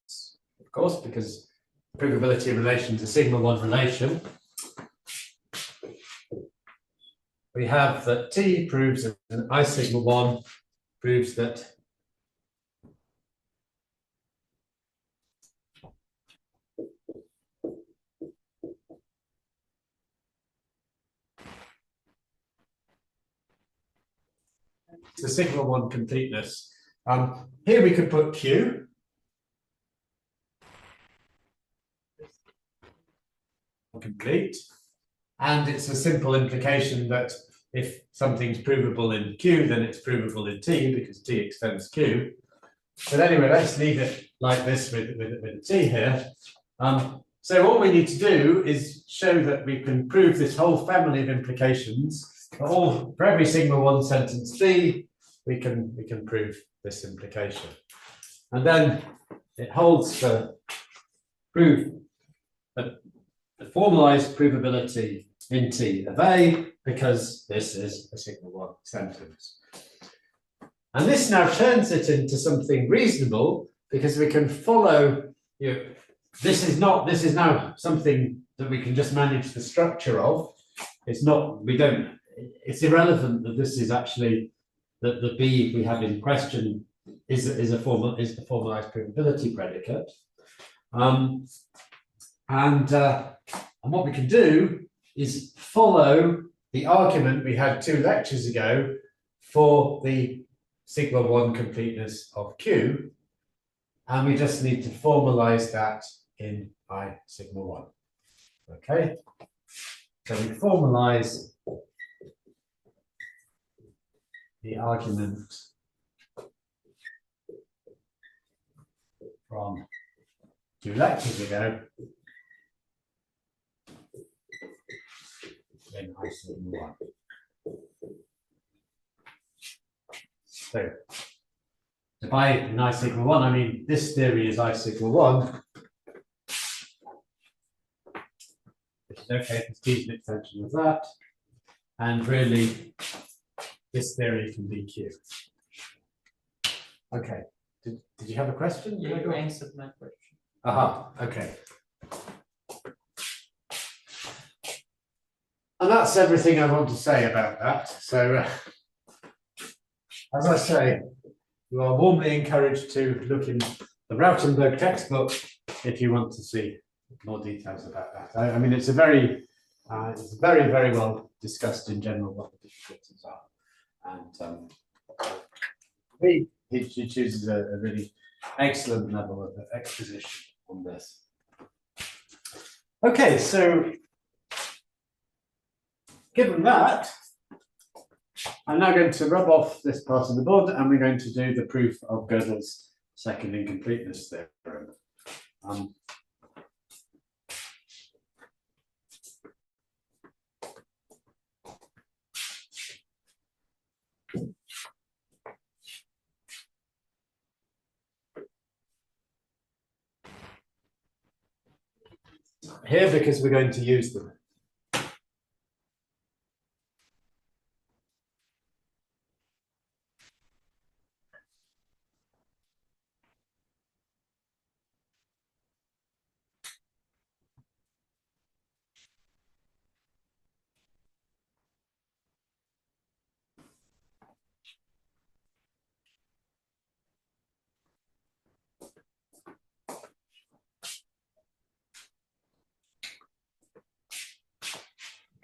of course, because provability relation is a sigma 1 relation. We have that T proves that I sigma 1 proves that it's a sigma 1 completeness. Here we could put Q. Complete. And it's a simple implication that if something's provable in Q, then it's provable in T because T extends Q. But anyway, let's leave it like this with a T here. So what we need to do is show that we can prove this whole family of implications. For every sigma 1 sentence B, we can prove this implication. And then it holds for prove the formalized provability in T of A, because this is a sigma 1 sentence. And this now turns it into something reasonable because we can follow, this is now something that we can just manage the structure of. It's irrelevant that this is actually, that the B we have in question is the formalized provability predicate. And what we can do is follow the argument we had 2 lectures ago for the sigma 1 completeness of Q, and we just need to formalize that in I sigma 1. Okay, so we formalize the argument from 2 lectures ago in I sigma 1. So by in I sigma 1, I mean this theory is I sigma 1. Which is okay, it's T is an extension of that. And really, this theory can be Q. Okay. Did you have a question? Yeah, you answered my question. Aha, okay. And that's everything I want to say about that. So, as I say, you are warmly encouraged to look in the Rautenberg textbook if you want to see more details about that. I mean, it's very, very well discussed in general what the difficulties are. And he chooses a really excellent level of exposition on this. Okay, so given that, I'm now going to rub off this part of the board and we're going to do the proof of Gödel's second incompleteness theorem. Here, because we're going to use them.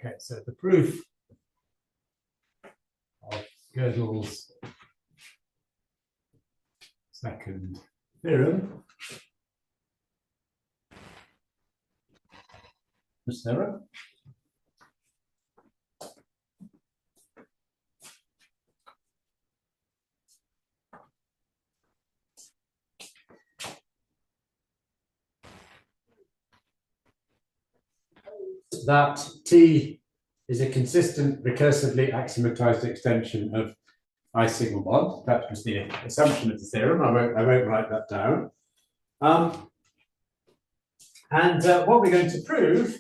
Okay, so the proof of Gödel's second theorem, this theorem, that T is a consistent recursively axiomatized extension of I sigma 1. That was the assumption of the theorem. I won't write that down. And what we're going to prove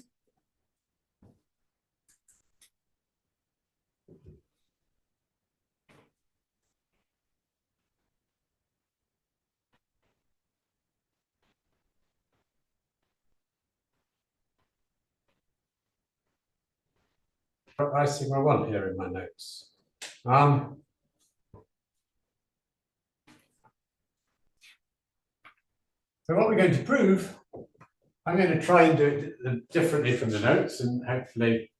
I sigma 1 here in my notes. So what we're going to prove, I'm going to try and do it differently from the notes, and hopefully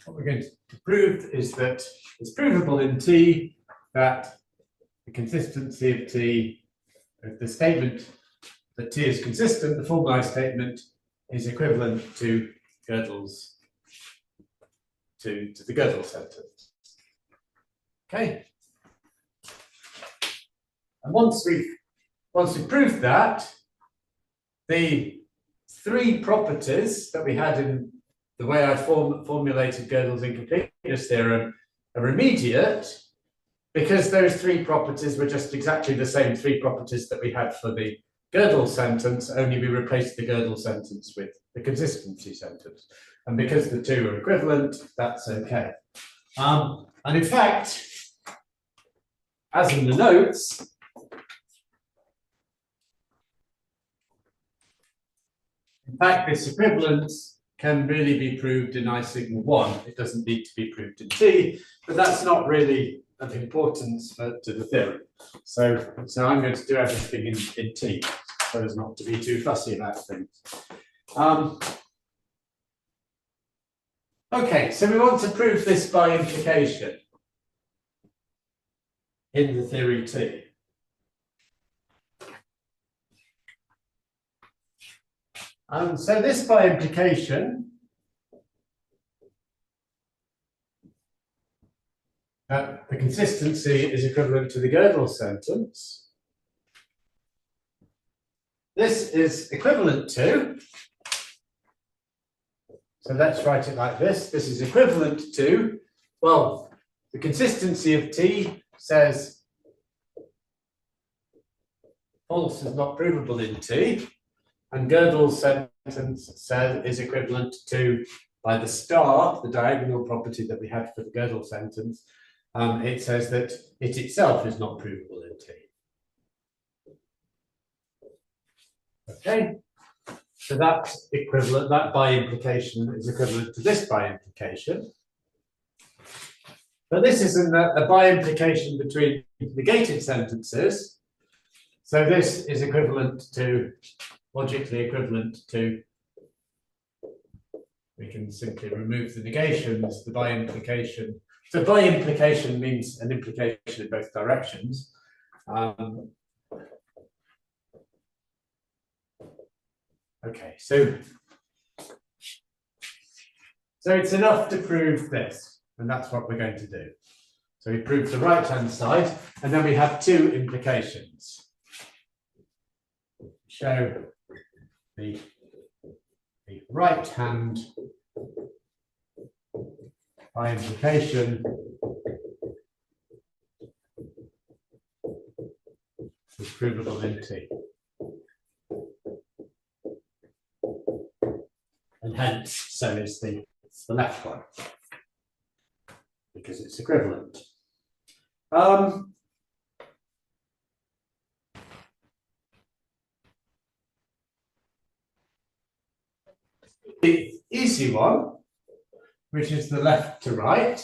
what we're going to prove is that it's provable in T that the consistency of T, the statement that T is consistent, the formalized statement is equivalent to Gödel's, to the Gödel sentence. Okay. And once we've proved that, the three properties that we had in the way I formulated Gödel's incompleteness theorem are immediate, because those three properties were just exactly the same three properties that we had for the Gödel sentence, only we replaced the Gödel sentence with the consistency sentence. And because the two are equivalent, that's okay. And in fact, as in the notes, in fact, this equivalence can really be proved in I sigma 1. It doesn't need to be proved in T, but that's not really of importance to the theorem. So I'm going to do everything in T, so as not to be too fussy about things. Okay, so we want to prove this by implication in the theory T. So this by implication the consistency is equivalent to the Gödel sentence. This is equivalent to, so let's write it like this. This is equivalent to, well, the consistency of T says false is not provable in T, and Gödel's sentence said is equivalent to, by the star, the diagonal property that we had for the Gödel sentence, it says that it itself is not provable in T. Okay, so that's equivalent, that by implication is equivalent to this by implication. But this isn't a by implication between negated sentences. So this is equivalent to, logically equivalent to, we can simply remove the negations, the by implication. So by implication means an implication in both directions. Okay, so So it's enough to prove this, and that's what we're going to do. So we prove the right-hand side, and then we have two implications. Show the right hand by implication is provable in T. And hence, so is the left one, because it's equivalent. The easy one, which is the left to right,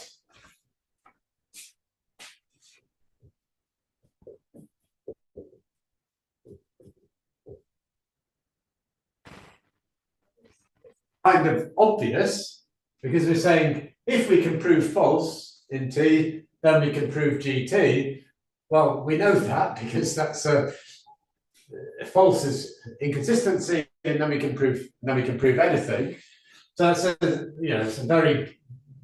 kind of obvious, because we're saying if we can prove false in T, then we can prove GT. Well, we know that because that's false is inconsistency, and then we can prove anything. So it's it's a very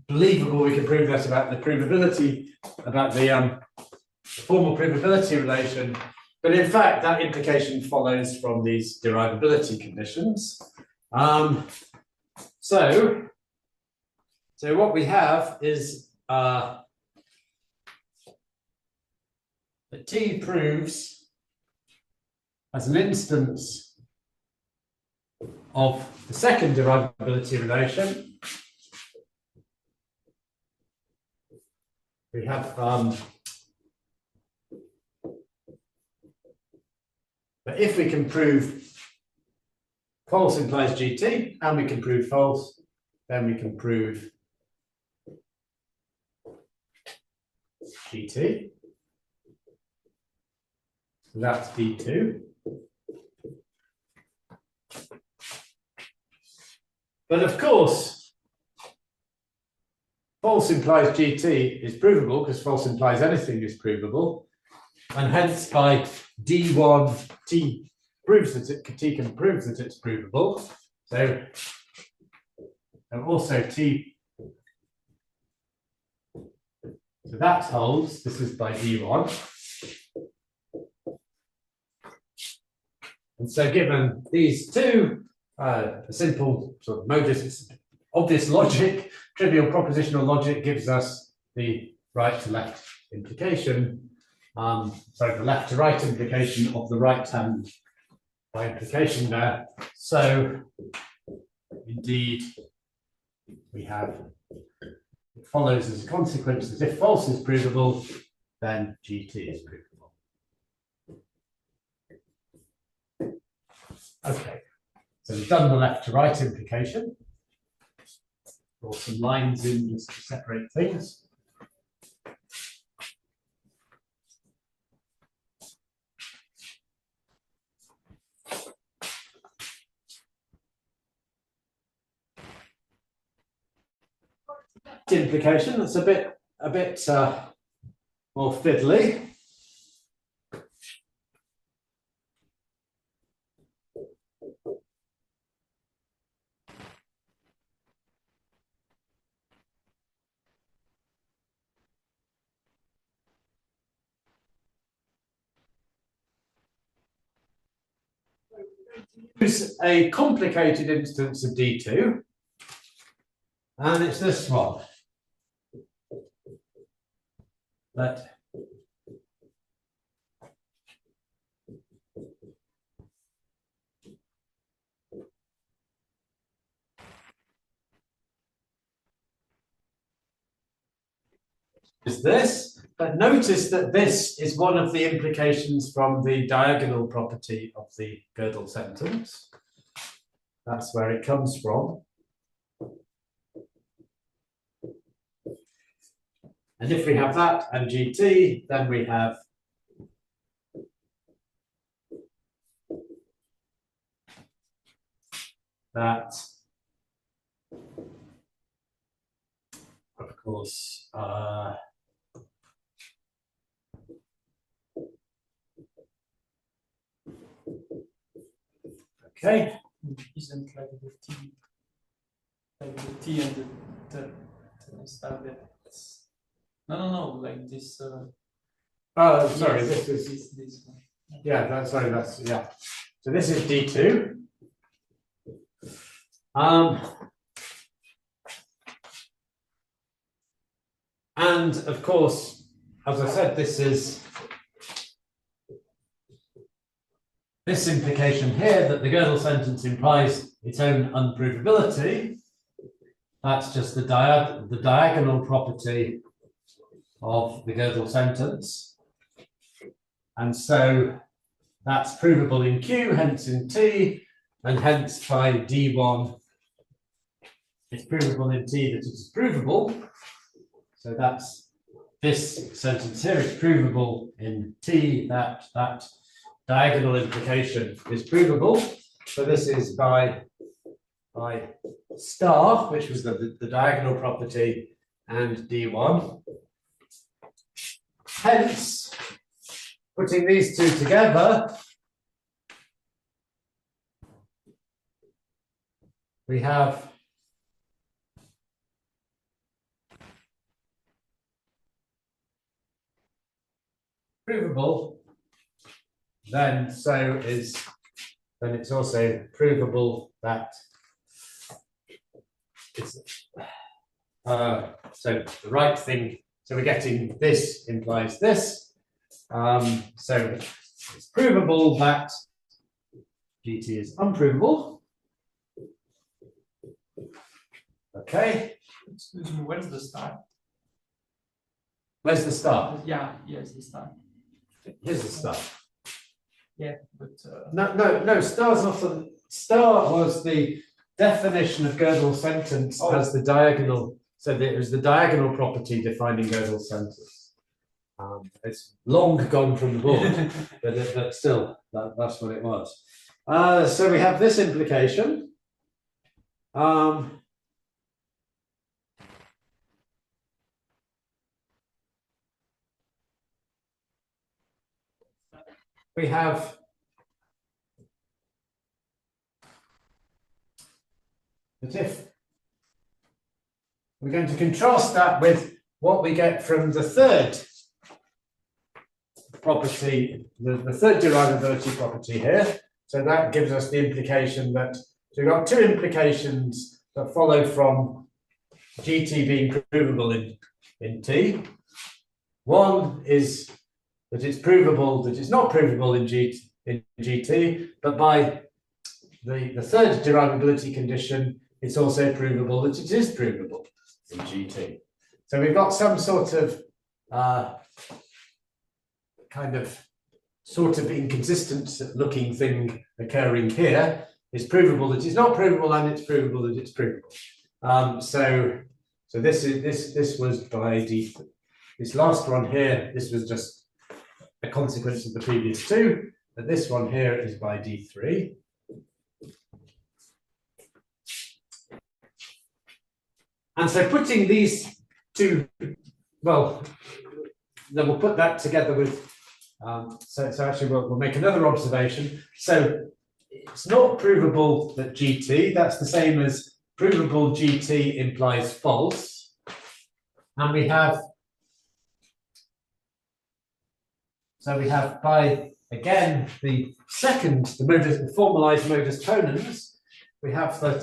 believable. We can prove that about the provability, about the formal provability relation. But in fact, that implication follows from these derivability conditions. So what we have is that T proves as an instance of the second derivability relation. We have that if we can prove false implies GT, and we can prove false, then we can prove GT. So that's D2. But of course, false implies GT is provable because false implies anything is provable. And hence by D1, T proves that T can prove that it's provable. So and also T, so that holds, this is by D1. And so given these two, a simple sort of modus, obvious logic, trivial propositional logic gives us the right to left implication. So the left to right implication of the right hand by implication there. So indeed, we have, it follows as a consequence that if false is provable, then GT is provable. Okay, so we've done the left to right implication. Draw some lines in just to separate things. Implication that's a bit more fiddly. Use a complicated instance of D2, and it's this one. That is this, but notice that this is one of the implications from the diagonal property of the Gödel sentence. That's where it comes from. And if we have that and GT, then we have that, of course, okay. Isn't like the T. Like the T and the stuff that's no, like this. Oh, sorry, yes, this is, this one. yeah, that's, yeah. So this is D2. And of course, as I said, this implication here that the Gödel sentence implies its own unprovability. That's just the diagonal property of the Gödel sentence. And so that's provable in Q, hence in T, and hence by D1, it's provable in T that it is provable. So that's this sentence here is provable in T, that diagonal implication is provable. So this is by star, which was the diagonal property, and D1. Hence, putting these two together, we have provable, then it's also provable that it's so the right thing. So we're getting this implies this. So it's provable that GT is unprovable. Okay. Excuse me, where's the star? Where's the star? Yeah, yes, the star. Here's the star. Yeah, but No. Star's not a star. Was the definition of Gödel's sentence as the diagonal. So it was the diagonal property defining Gödel's sentence. It's long gone from the board, but still, that's what it was. So we have this implication. We have that if we're going to contrast that with what we get from the third property, the third derivability property here. So that gives us the implication that, so we've got two implications that follow from GT being provable in T. One is that it's provable that it's not provable in GT, but by the third derivability condition, it's also provable that it is provable in GT. So we've got some sort of sort of inconsistent looking thing occurring here. It's provable that it's not provable, and it's provable that it's provable. So this was by D. This last one here, this was just a consequence of the previous two, but this one here is by D3. And so putting these two, well, then we'll put that together with, so actually we'll make another observation. So it's not provable that GT, that's the same as provable GT implies false. And we have, so we have by, again, the second, the formalized modus ponens, we have that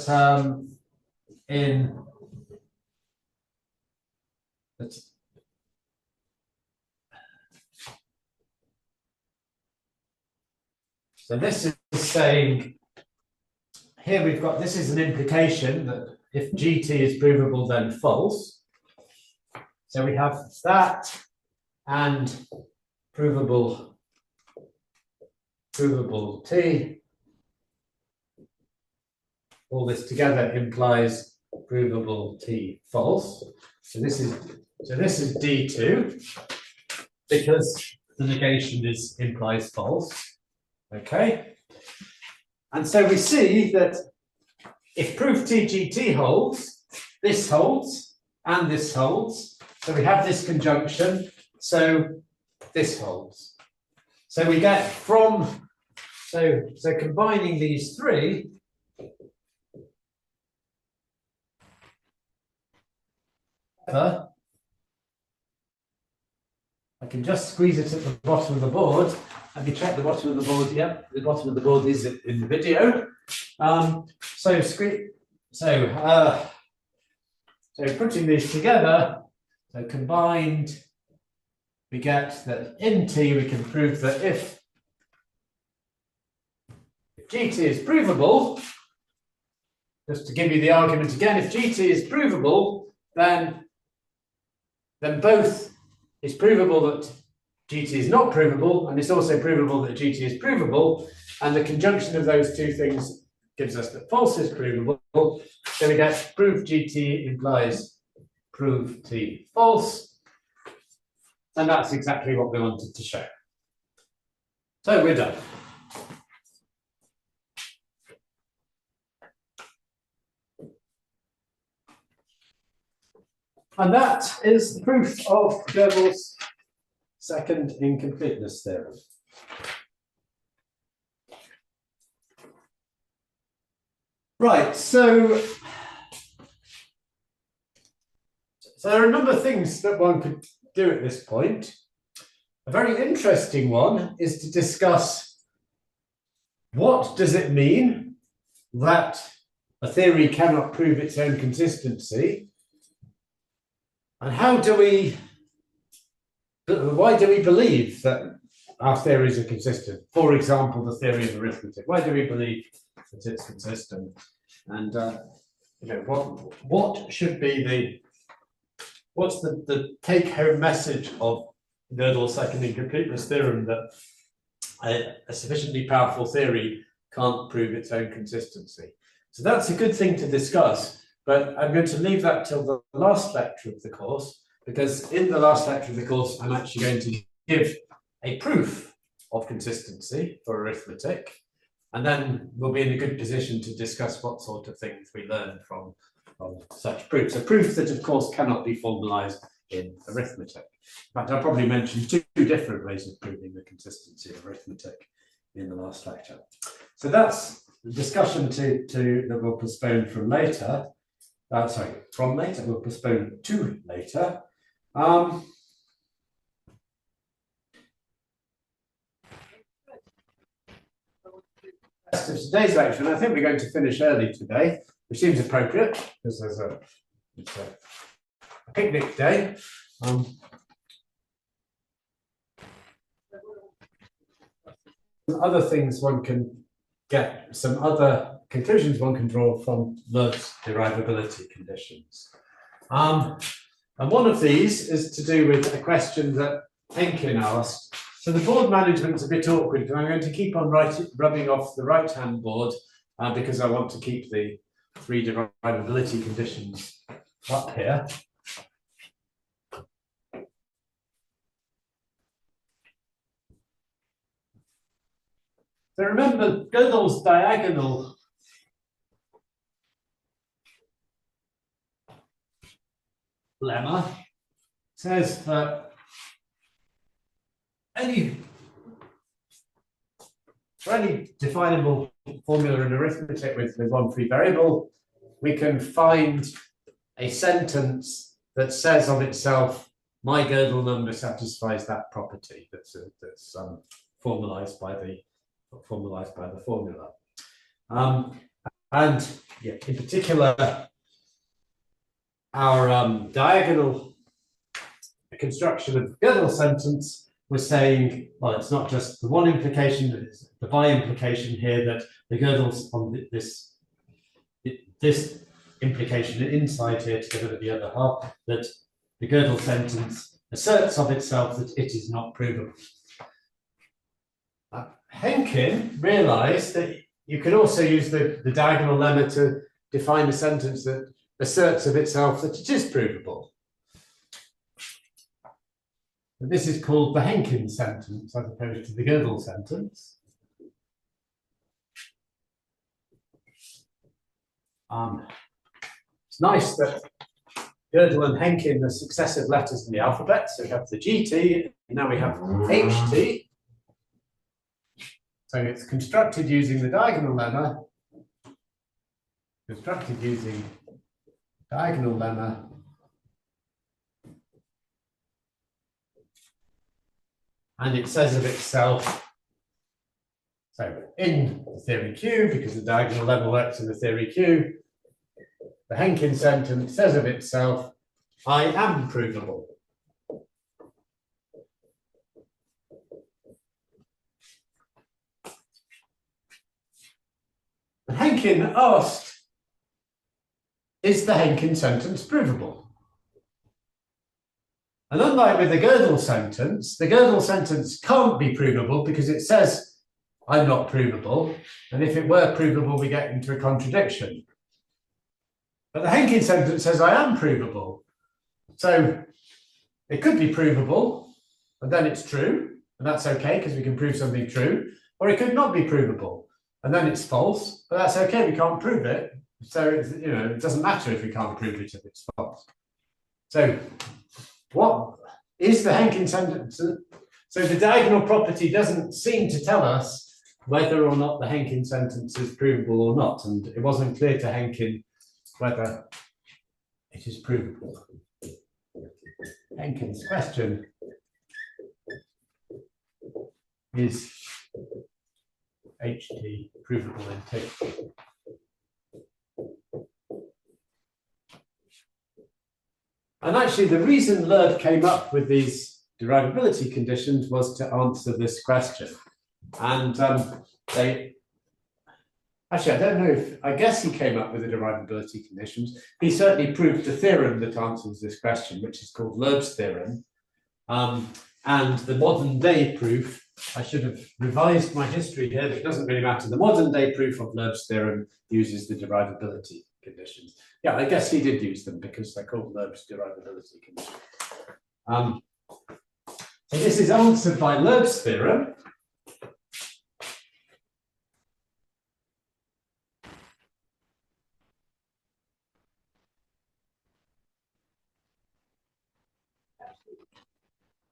so this is saying, here we've got, this is an implication that if GT is provable, then false. So we have that and provable T. All this together implies provable T false. So this is D2 because the negation implies false. Okay. And so we see that if proof TGT holds, this holds, and this holds. So we have this conjunction, so this holds. So we get from, so combining these three, I can just squeeze it at the bottom of the board. Let me check the bottom of the board. Yep, the bottom of the board is in the video. So putting these together, so combined, we get that in T we can prove that if GT is provable, just to give you the argument again, if GT is provable, then both it's provable that GT is not provable, and it's also provable that GT is provable, and the conjunction of those two things gives us that false is provable. So we get prove GT implies prove T false, and that's exactly what we wanted to show. So we're done. And that is the proof of Gödel's second incompleteness theorem. Right, so there are a number of things that one could do at this point. A very interesting one is to discuss what does it mean that a theory cannot prove its own consistency, and why do we believe that our theories are consistent? For example, the theory of arithmetic. Why do we believe that it's consistent? And what should be what's the take-home message of Gödel's second incompleteness theorem, that a sufficiently powerful theory can't prove its own consistency? So that's a good thing to discuss, but I'm going to leave that till the last lecture of the course, because in the last lecture of the course, I'm actually going to give a proof of consistency for arithmetic, and then we'll be in a good position to discuss what sort of things we learn from such proofs. A proof that, of course, cannot be formalized in arithmetic. In fact, I'll probably mention two different ways of proving the consistency of arithmetic in the last lecture. So that's the discussion that we'll postpone from later. We'll postpone to later. Rest of today's lecture, and I think we're going to finish early today, which seems appropriate because it's a picnic day. Other things one can get, some other conclusions one can draw from Löw's derivability conditions. And one of these is to do with a question that Henkin asked. So the board management's a bit awkward, but I'm going to keep on rubbing off the right-hand board because I want to keep the three derivability conditions up here. So remember, Gödel's diagonal lemma says that for any definable formula in arithmetic with one free variable, we can find a sentence that says of itself, my Gödel number satisfies that property that's formalized by the formula. And yeah, in particular, our diagonal construction of Gödel sentence was saying, well, it's not just the one implication, it's the by implication here that the Gödel's on this implication inside here together with the other half, that the Gödel sentence asserts of itself that it is not provable. Henkin realized that you can also use the diagonal lemma to define a sentence that asserts of itself that it is provable. And this is called the Henkin sentence as opposed to the Gödel sentence. It's nice that Gödel and Henkin are successive letters in the alphabet. So we have the GT, and now we have HT. So it's constructed using the diagonal lemma, and it says of itself, so in the theory Q, because the diagonal level works in the theory Q, the Henkin sentence says of itself, I am provable. And Henkin asked, is the Henkin sentence provable? And unlike with the Gödel sentence can't be provable because it says, I'm not provable. And if it were provable, we get into a contradiction. But the Henkin sentence says, I am provable. So it could be provable, and then it's true, and that's okay because we can prove something true. Or it could not be provable, and then it's false, but that's okay, we can't prove it. So it doesn't matter if we can't prove it if it's false. So what is the Henkin sentence? So the diagonal property doesn't seem to tell us whether or not the Henkin sentence is provable or not, and it wasn't clear to Henkin whether it is provable. Henkin's question is HT provable in T? And actually, the reason Lerb came up with these derivability conditions was to answer this question. And actually, I don't know if, I guess he came up with the derivability conditions. He certainly proved the theorem that answers this question, which is called Lerb's theorem. And the modern day proof, I should have revised my history here, but it doesn't really matter. The modern day proof of Lerb's theorem uses the derivability conditions. Yeah, I guess he did use them because they're called Lerb's derivability conditions. So this is answered by Lerb's theorem.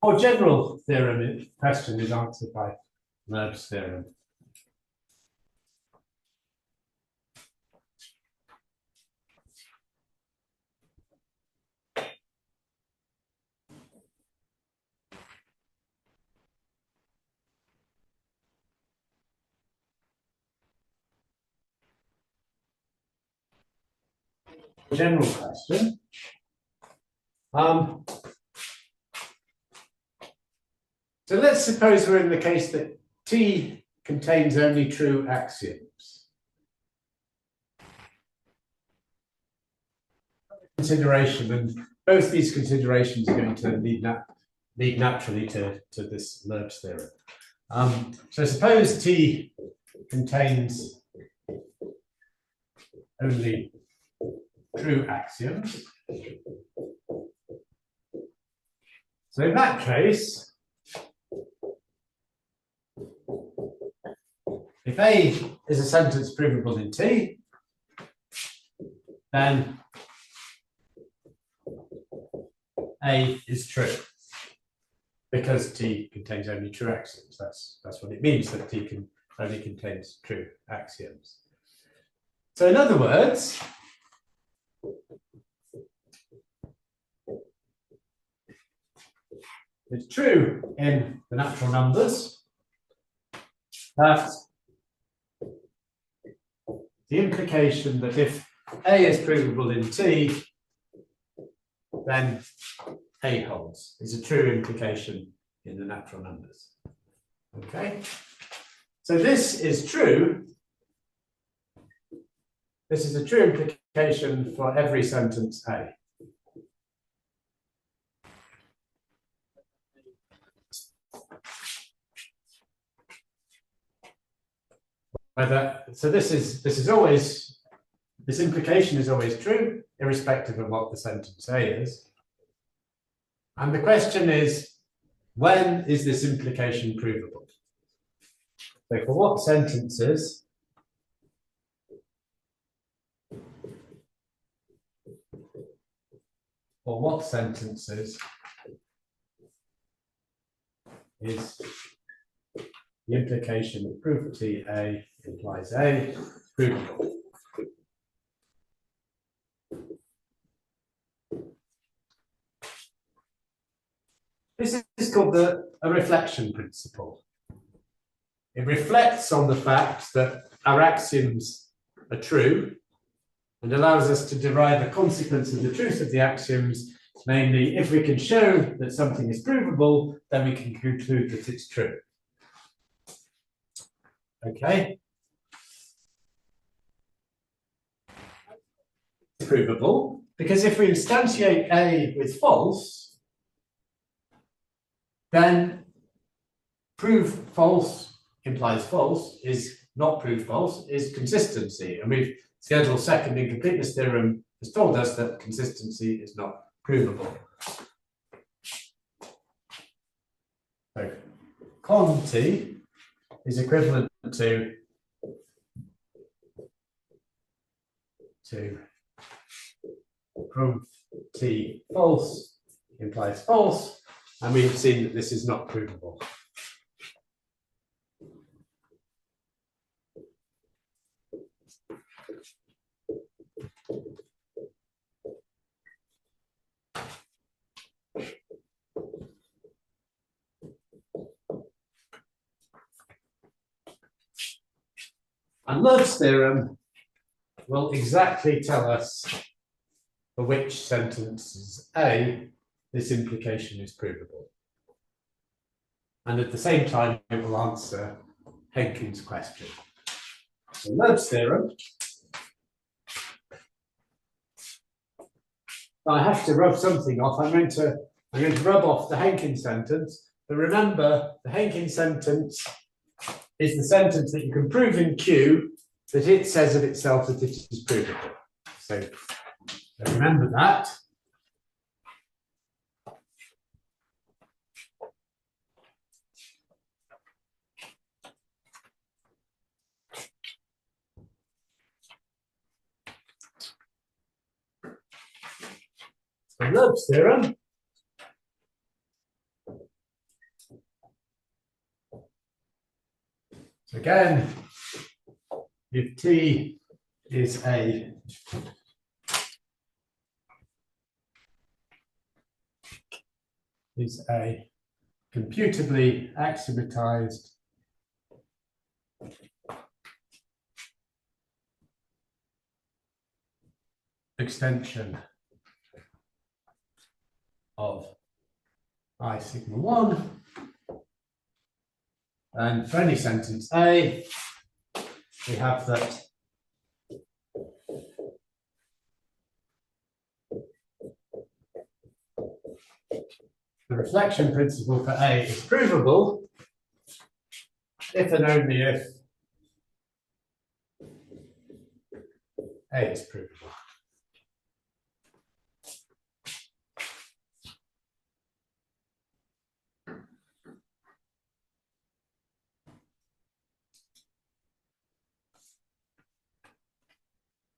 Or general theorem question is answered by Lerb's theorem. General question. So let's suppose we're in the case that T contains only true axioms. Consideration, and both these considerations are going to lead naturally to this Lerb's theorem. So suppose T contains only true axioms. So in that case, if A is a sentence provable in T, then A is true because T contains only true axioms. That's what it means that T only contains true axioms. So in other words, it's true in the natural numbers that the implication that if A is provable in T, then A holds is a true implication in the natural numbers. Okay, so this is true. This is a true implication for every sentence A. So this implication is always true, irrespective of what the sentence A is. And the question is, when is this implication provable? So for what sentences is the implication of proof T A implies A provable? This is called the a reflection principle. It reflects on the fact that our axioms are true and allows us to derive a consequence of the truth of the axioms. Namely, if we can show that something is provable, then we can conclude that it's true. Okay. It's provable because if we instantiate A with false, then prove false implies false is not prove false is consistency. And Gödel's second incompleteness theorem has told us that consistency is not provable. So con-t is equivalent to prove t false implies false, and we have seen that this is not provable. And Love's theorem will exactly tell us for which sentences A this implication is provable. And at the same time, it will answer Henkin's question. So Love's theorem. I have to rub something off. I'm going to rub off the Henkin sentence. But remember, the Henkin sentence is the sentence that you can prove in Q that it says of itself that it is provable. So remember that. So Love's theorem. Again, if T is a computably axiomatized extension of I sigma 1, and for any sentence A, we have that the reflection principle for A is provable if and only if A is provable.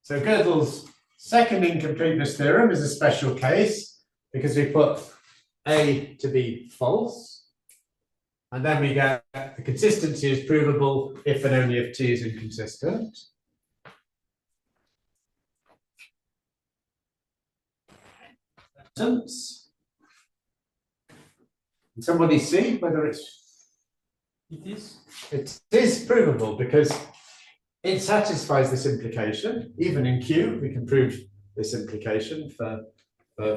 So Gödel's second incompleteness theorem is a special case because we put A to be false, and then we get the consistency is provable if and only if T is inconsistent. Can somebody see whether it is provable because it satisfies this implication. Even in Q, we can prove this implication for the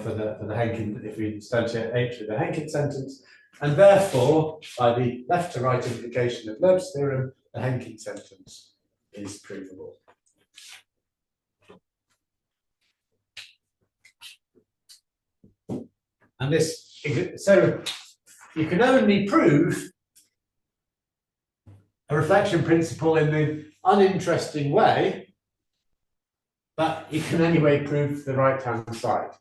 Henkin, if we instantiate H with the Henkin sentence, and therefore, by the left to right implication of Love's theorem, the Henkin sentence is provable. And this, so you can only prove a reflection principle in the uninteresting way, but you can anyway prove the right-hand side.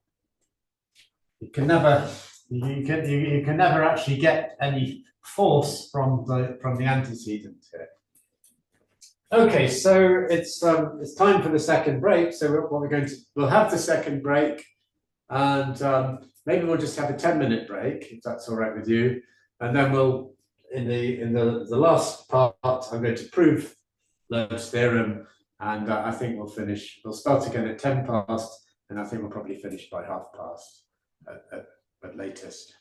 You can never actually get any force from the antecedent here. Okay, so it's time for the second break. So we'll have the second break, and maybe we'll just have a 10-minute break if that's all right with you, and then we'll in the last part I'm going to prove Love's theorem, and I think we'll start again at 10 past, and I think we'll probably finish by 1/2 past at latest.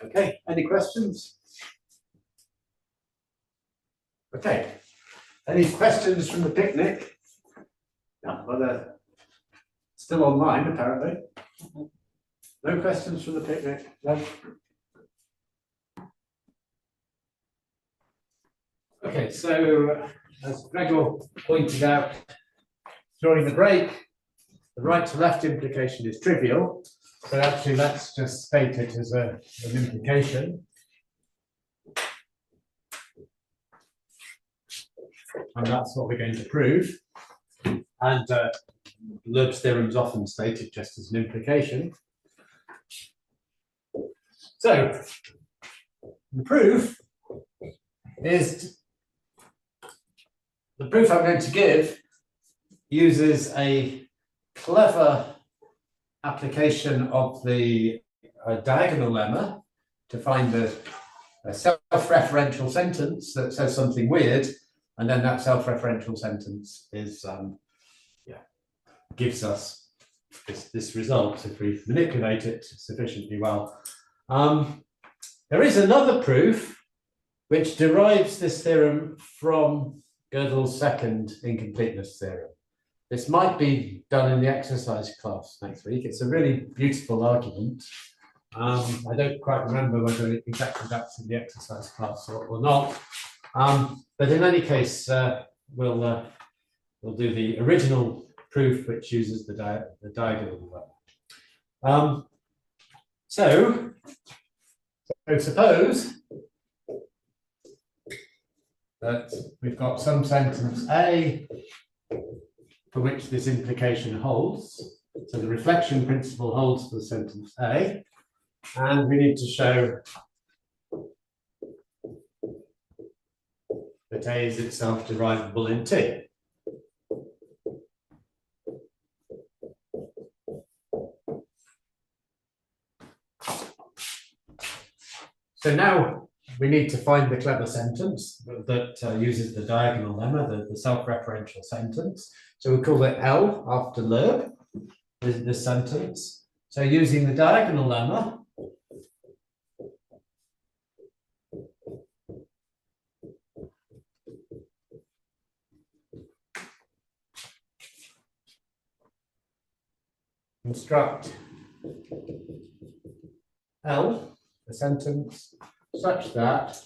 Okay, any questions? Okay. Any questions from the picnic? No, well, they're still online, apparently. No questions from the picnic? No? Okay, so as Gregor pointed out during the break, the right to left implication is trivial. So actually, let's just state it as an implication. And that's what we're going to prove. And Loeb's theorem is often stated just as an implication. So the proof is, the proof I'm going to give uses a clever application of the diagonal lemma to find a self-referential sentence that says something weird, and then that self-referential sentence is gives us this result if we manipulate it sufficiently well. There is another proof which derives this theorem from Gödel's second incompleteness theorem. This might be done in the exercise class next week. It's a really beautiful argument. I don't quite remember whether exactly that's in the exercise class or not. But in any case, we'll do the original proof which uses the diagonal one. So suppose that we've got some sentence A for which this implication holds. So the reflection principle holds for the sentence A, and we need to show that A is itself derivable in T. So now we need to find the clever sentence that uses the diagonal lemma, the self-referential sentence. So we call it L after Loeb, this sentence. So using the diagonal lemma, construct L, a sentence such that,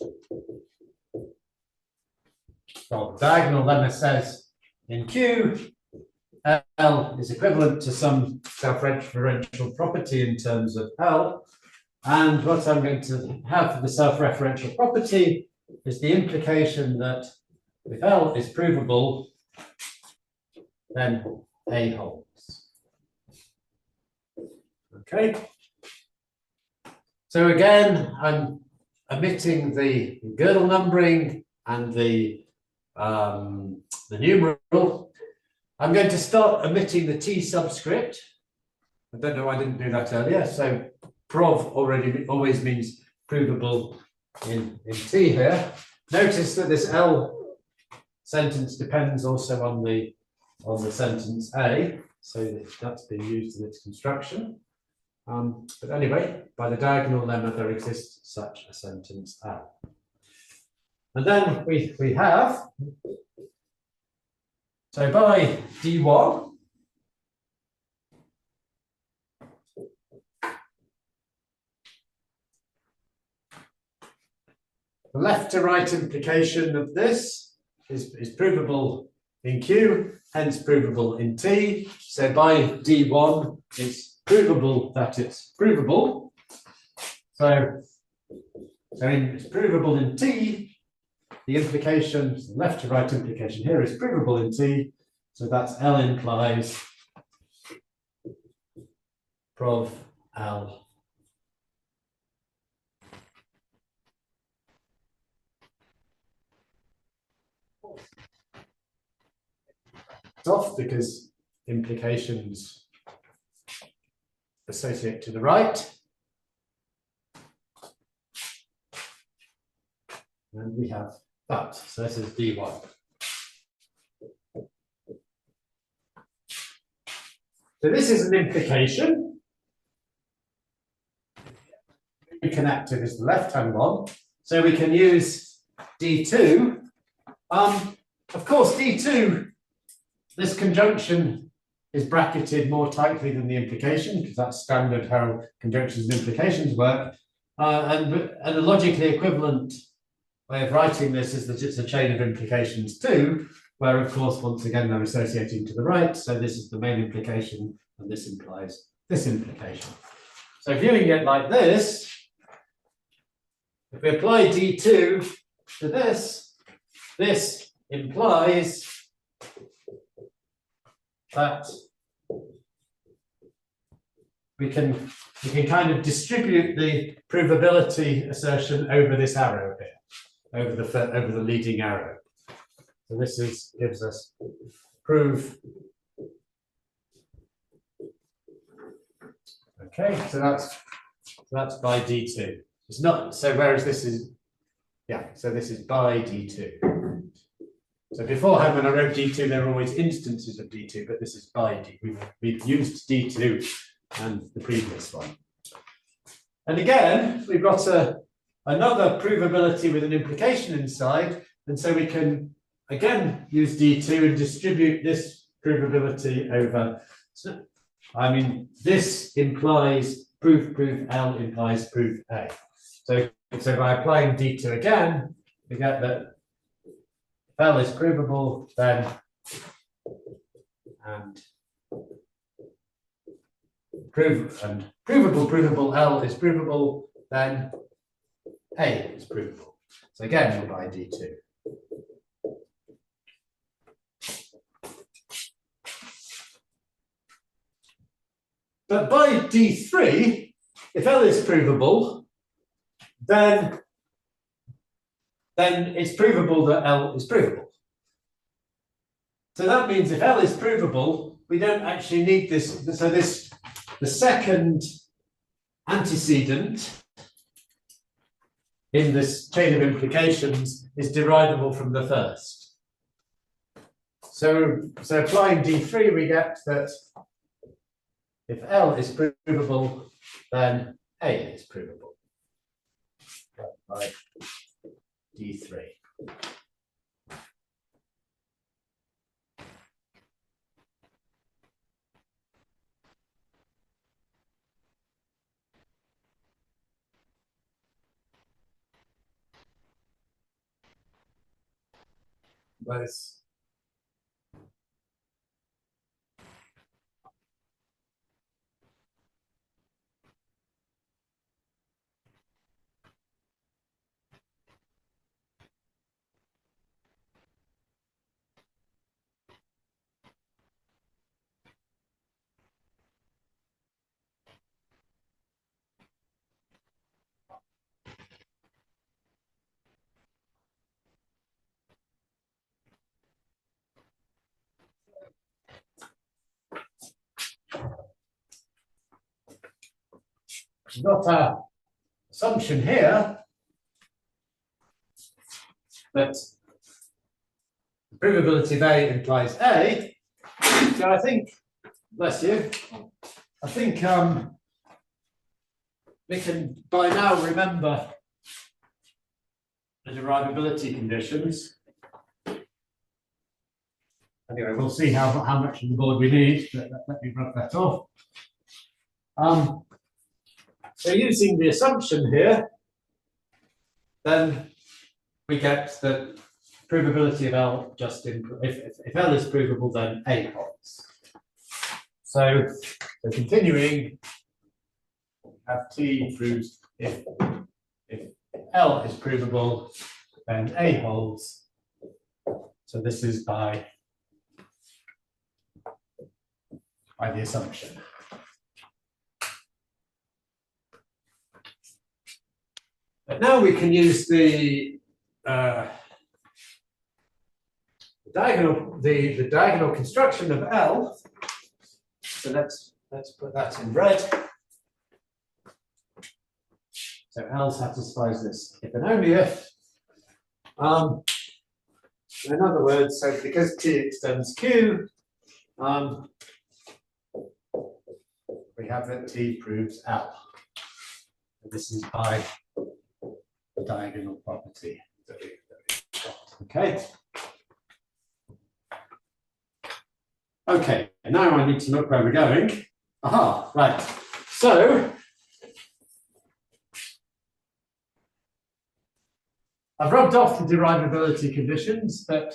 well, the diagonal lemma says in Q, L is equivalent to some self-referential property in terms of L. And what I'm going to have for the self-referential property is the implication that if L is provable, then A holds. Okay. So again, I'm omitting the Gödel numbering and the numeral. I'm going to start omitting the T subscript. I don't know why I didn't do that earlier. So prov always means provable in T here. Notice that this L sentence depends also on the sentence A. So that's been used in its construction. But anyway, by the diagonal lemma, there exists such a sentence L. And then we have, so by D1, the left to right implication of this is provable in Q, hence provable in T. So by D1, it's provable that it's provable. So it's provable in T. The implication, the left to right implication here is provable in T. So that's L implies prov L. It's off because implications associate to the right. And we have that. So this is D1. So this is an implication. Connected is the left-hand one. So we can use D2 Of course, D2, this conjunction is bracketed more tightly than the implication, because that's standard how conjunctions and implications work. And a logically equivalent way of writing this is that it's a chain of implications too, where of course, once again, they're associating to the right. So this is the main implication, and this implies this implication. So viewing it like this, if we apply D2 to this, this implies that we can kind of distribute the provability assertion over this arrow here, over the leading arrow. So this gives us prove. Okay, so that's by D2. It's not so. Whereas this is, yeah. So this is by D2. So beforehand, when I wrote D2, there were always instances of D2, but this is by D. We've used D2 and the previous one. And again, we've got another provability with an implication inside, and so we can again use D2 and distribute this provability over. So, I mean, this implies proof L implies proof A. So by applying D2 again, we get that if L is provable, then provable L is provable, then A is provable. So again, we'll buy D2. But by D3, if L is provable, then it's provable that L is provable. So that means if L is provable, we don't actually need this. So the second antecedent in this chain of implications is derivable from the first. So applying D3, we get that if L is provable, then A is provable by D3. Nice. We've got our assumption here that the provability of A implies A. So I think, bless you, I think we can by now remember the derivability conditions. Anyway, we'll see how much of the board we need. Let me rub that off. So using the assumption here, then we get the provability of L just if L is provable, then A holds. So continuing, we have T proves if L is provable, then A holds. So this is by the assumption. But now we can use the diagonal construction of L. So let's put that in red. So L satisfies this if and only if. In other words, so because T extends Q, we have that T proves L. And this is by the diagonal property that we got. Okay. Okay, now I need to look where we're going. Aha, right. So I've rubbed off the derivability conditions, but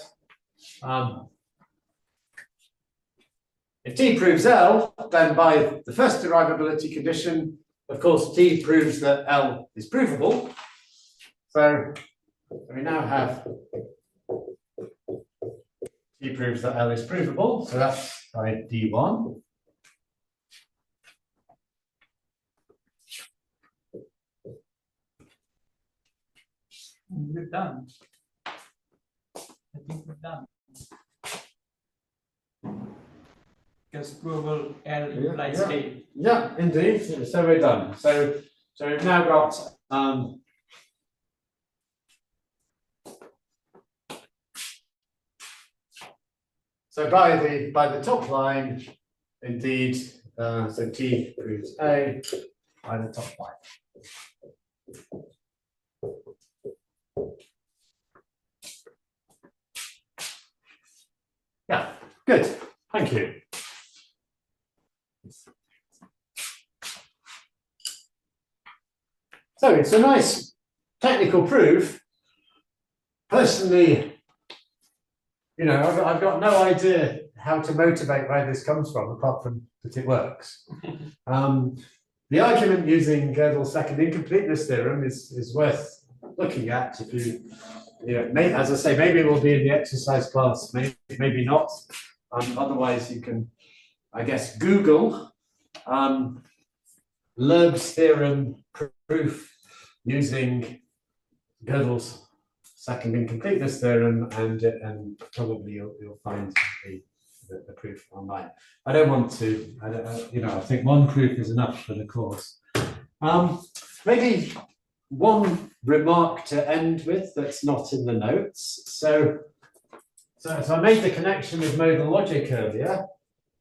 if T proves L, then by the first derivability condition, of course, T proves that L is provable. So we now have T proves that L is provable. So that's by D1. We're done. I think we're done. Because provable L implies A. Yeah, indeed. So we're done. So we've now got so by the top line, indeed, so T proves A by the top line. Yeah, good. Thank you. So it's a nice technical proof. Personally, you know, I've got no idea how to motivate where this comes from, apart from that it works. The argument using Gödel's second incompleteness theorem is worth looking at. If you as I say, maybe it will be in the exercise class, maybe not. Otherwise, you can, I guess, Google Loeb's theorem proof using Gödel's second incompleteness theorem, and probably you'll find the proof online. I don't want to, I think one proof is enough for the course. Maybe one remark to end with that's not in the notes. So I made the connection with modal logic earlier.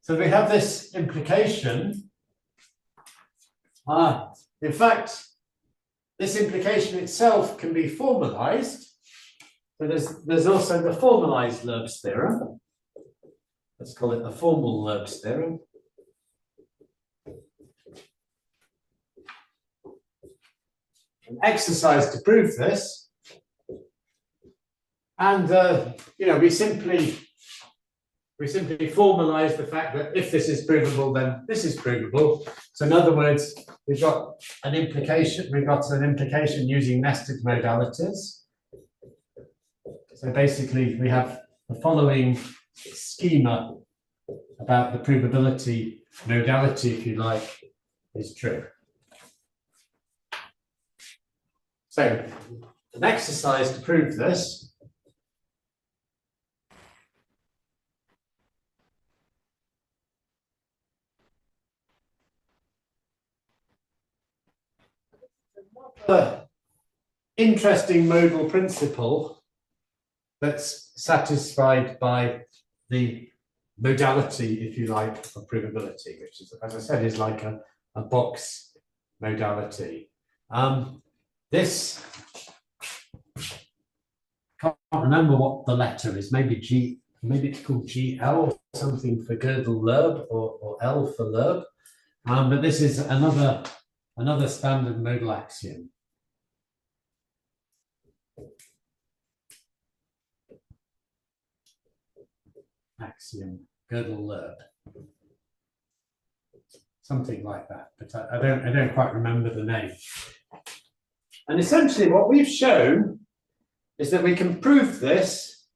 So we have this implication. In fact, this implication itself can be formalized. So there's also the formalized Loeb's theorem. Let's call it the formal Loeb's theorem. An exercise to prove this. And we simply formalize the fact that if this is provable, then this is provable. So in other words, we've got an implication using nested modalities. So basically, we have the following schema about the provability modality, if you like, is true. So, an exercise to prove this. Another interesting modal principle that's satisfied by the modality, if you like, of provability, which is, as I said, is like a box modality. This, can't remember what the letter is, maybe it's called GL or something for Gödel Loeb, or L for Loeb. But this is another standard modal axiom. Axiom, Gödel Loeb. Something like that, but I don't quite remember the name. And essentially what we've shown is that we can prove this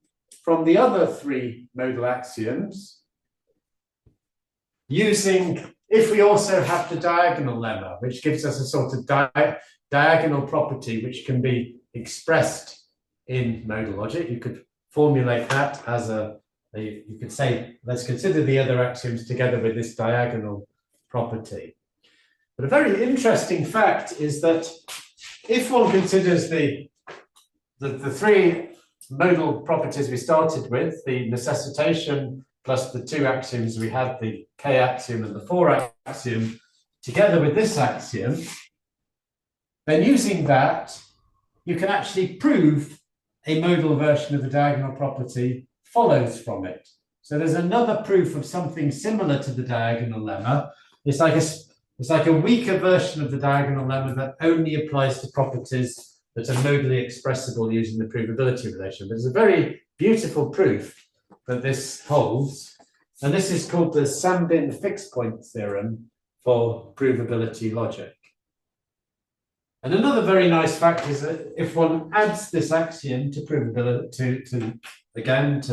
from the other three modal axioms using, if we also have the diagonal lemma, which gives us a sort of diagonal property which can be expressed in modal logic. You could formulate that as you could say, let's consider the other axioms together with this diagonal property. But a very interesting fact is that if one considers the three modal properties we started with, the necessitation plus the two axioms we had, the K axiom and the 4 axiom, together with this axiom, then using that, you can actually prove a modal version of the diagonal property follows from it. So there's another proof of something similar to the diagonal lemma. It's like a weaker version of the diagonal lemma that only applies to properties that are modally expressible using the provability relation. But it's a very beautiful proof that this holds. And this is called the Sambin fixed point theorem for provability logic. And another very nice fact is that if one adds this axiom to provability, to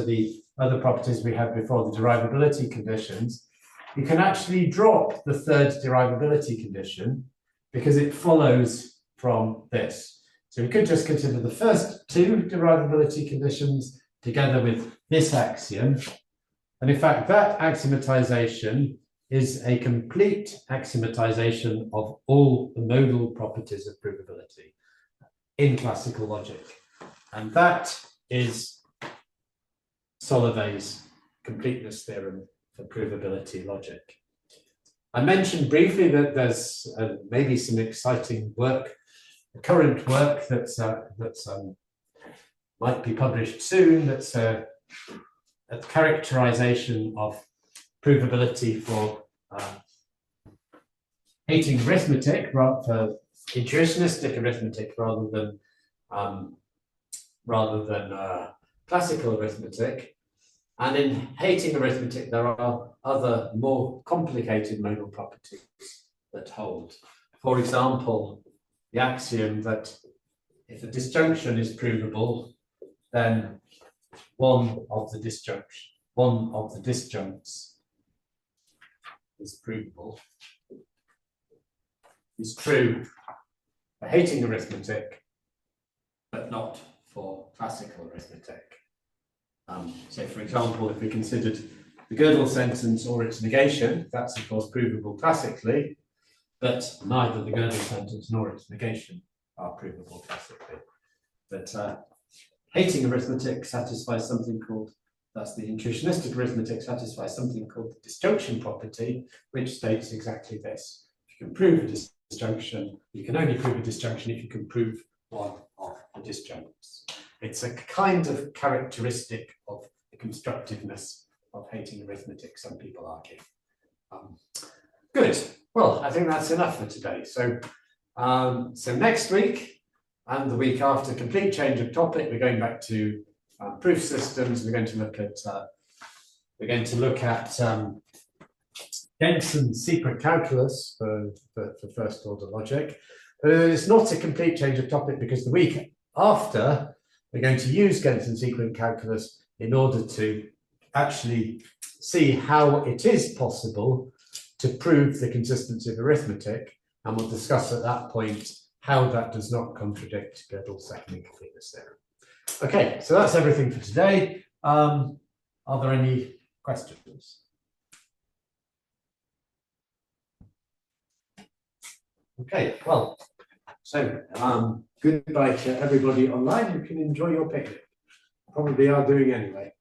the other properties we had before, the derivability conditions, you can actually drop the third derivability condition because it follows from this. So we could just consider the first two derivability conditions together with this axiom. And in fact, that axiomatization is a complete axiomatization of all the modal properties of provability in classical logic. And that is Solovey's completeness theorem for provability logic. I mentioned briefly that there's maybe some exciting work, current work that's might be published soon, that's a characterization of provability for hating arithmetic, for intuitionistic arithmetic rather than classical arithmetic. And in hating arithmetic, there are other more complicated modal properties that hold. For example, the axiom that if a disjunction is provable, then one of the disjuncts is provable, is true for hating arithmetic, but not for classical arithmetic. So, for example, if we considered the Gödel sentence or its negation, that's of course provable classically, but neither the Gödel sentence nor its negation are provable classically. But hating arithmetic satisfies something called, that's the intuitionistic arithmetic satisfies something called the disjunction property, which states exactly this. If you can prove a disjunction, you can only prove a disjunction if you can prove one of the disjuncts. It's a kind of characteristic of the constructiveness of hating arithmetic, some people argue. Good. Well, I think that's enough for today. So next week and the week after, complete change of topic. We're going back to proof systems. We're going to look at Genson's secret calculus for first order logic. But it's not a complete change of topic because the week after, we're going to use Genson's secret calculus in order to actually see how it is possible to prove the consistency of arithmetic, and we'll discuss at that point how that does not contradict Gödel's second incompleteness theorem. Okay, so that's everything for today. Are there any questions? Okay, well, so goodbye to everybody online. You can enjoy your picnic. Probably are doing anyway.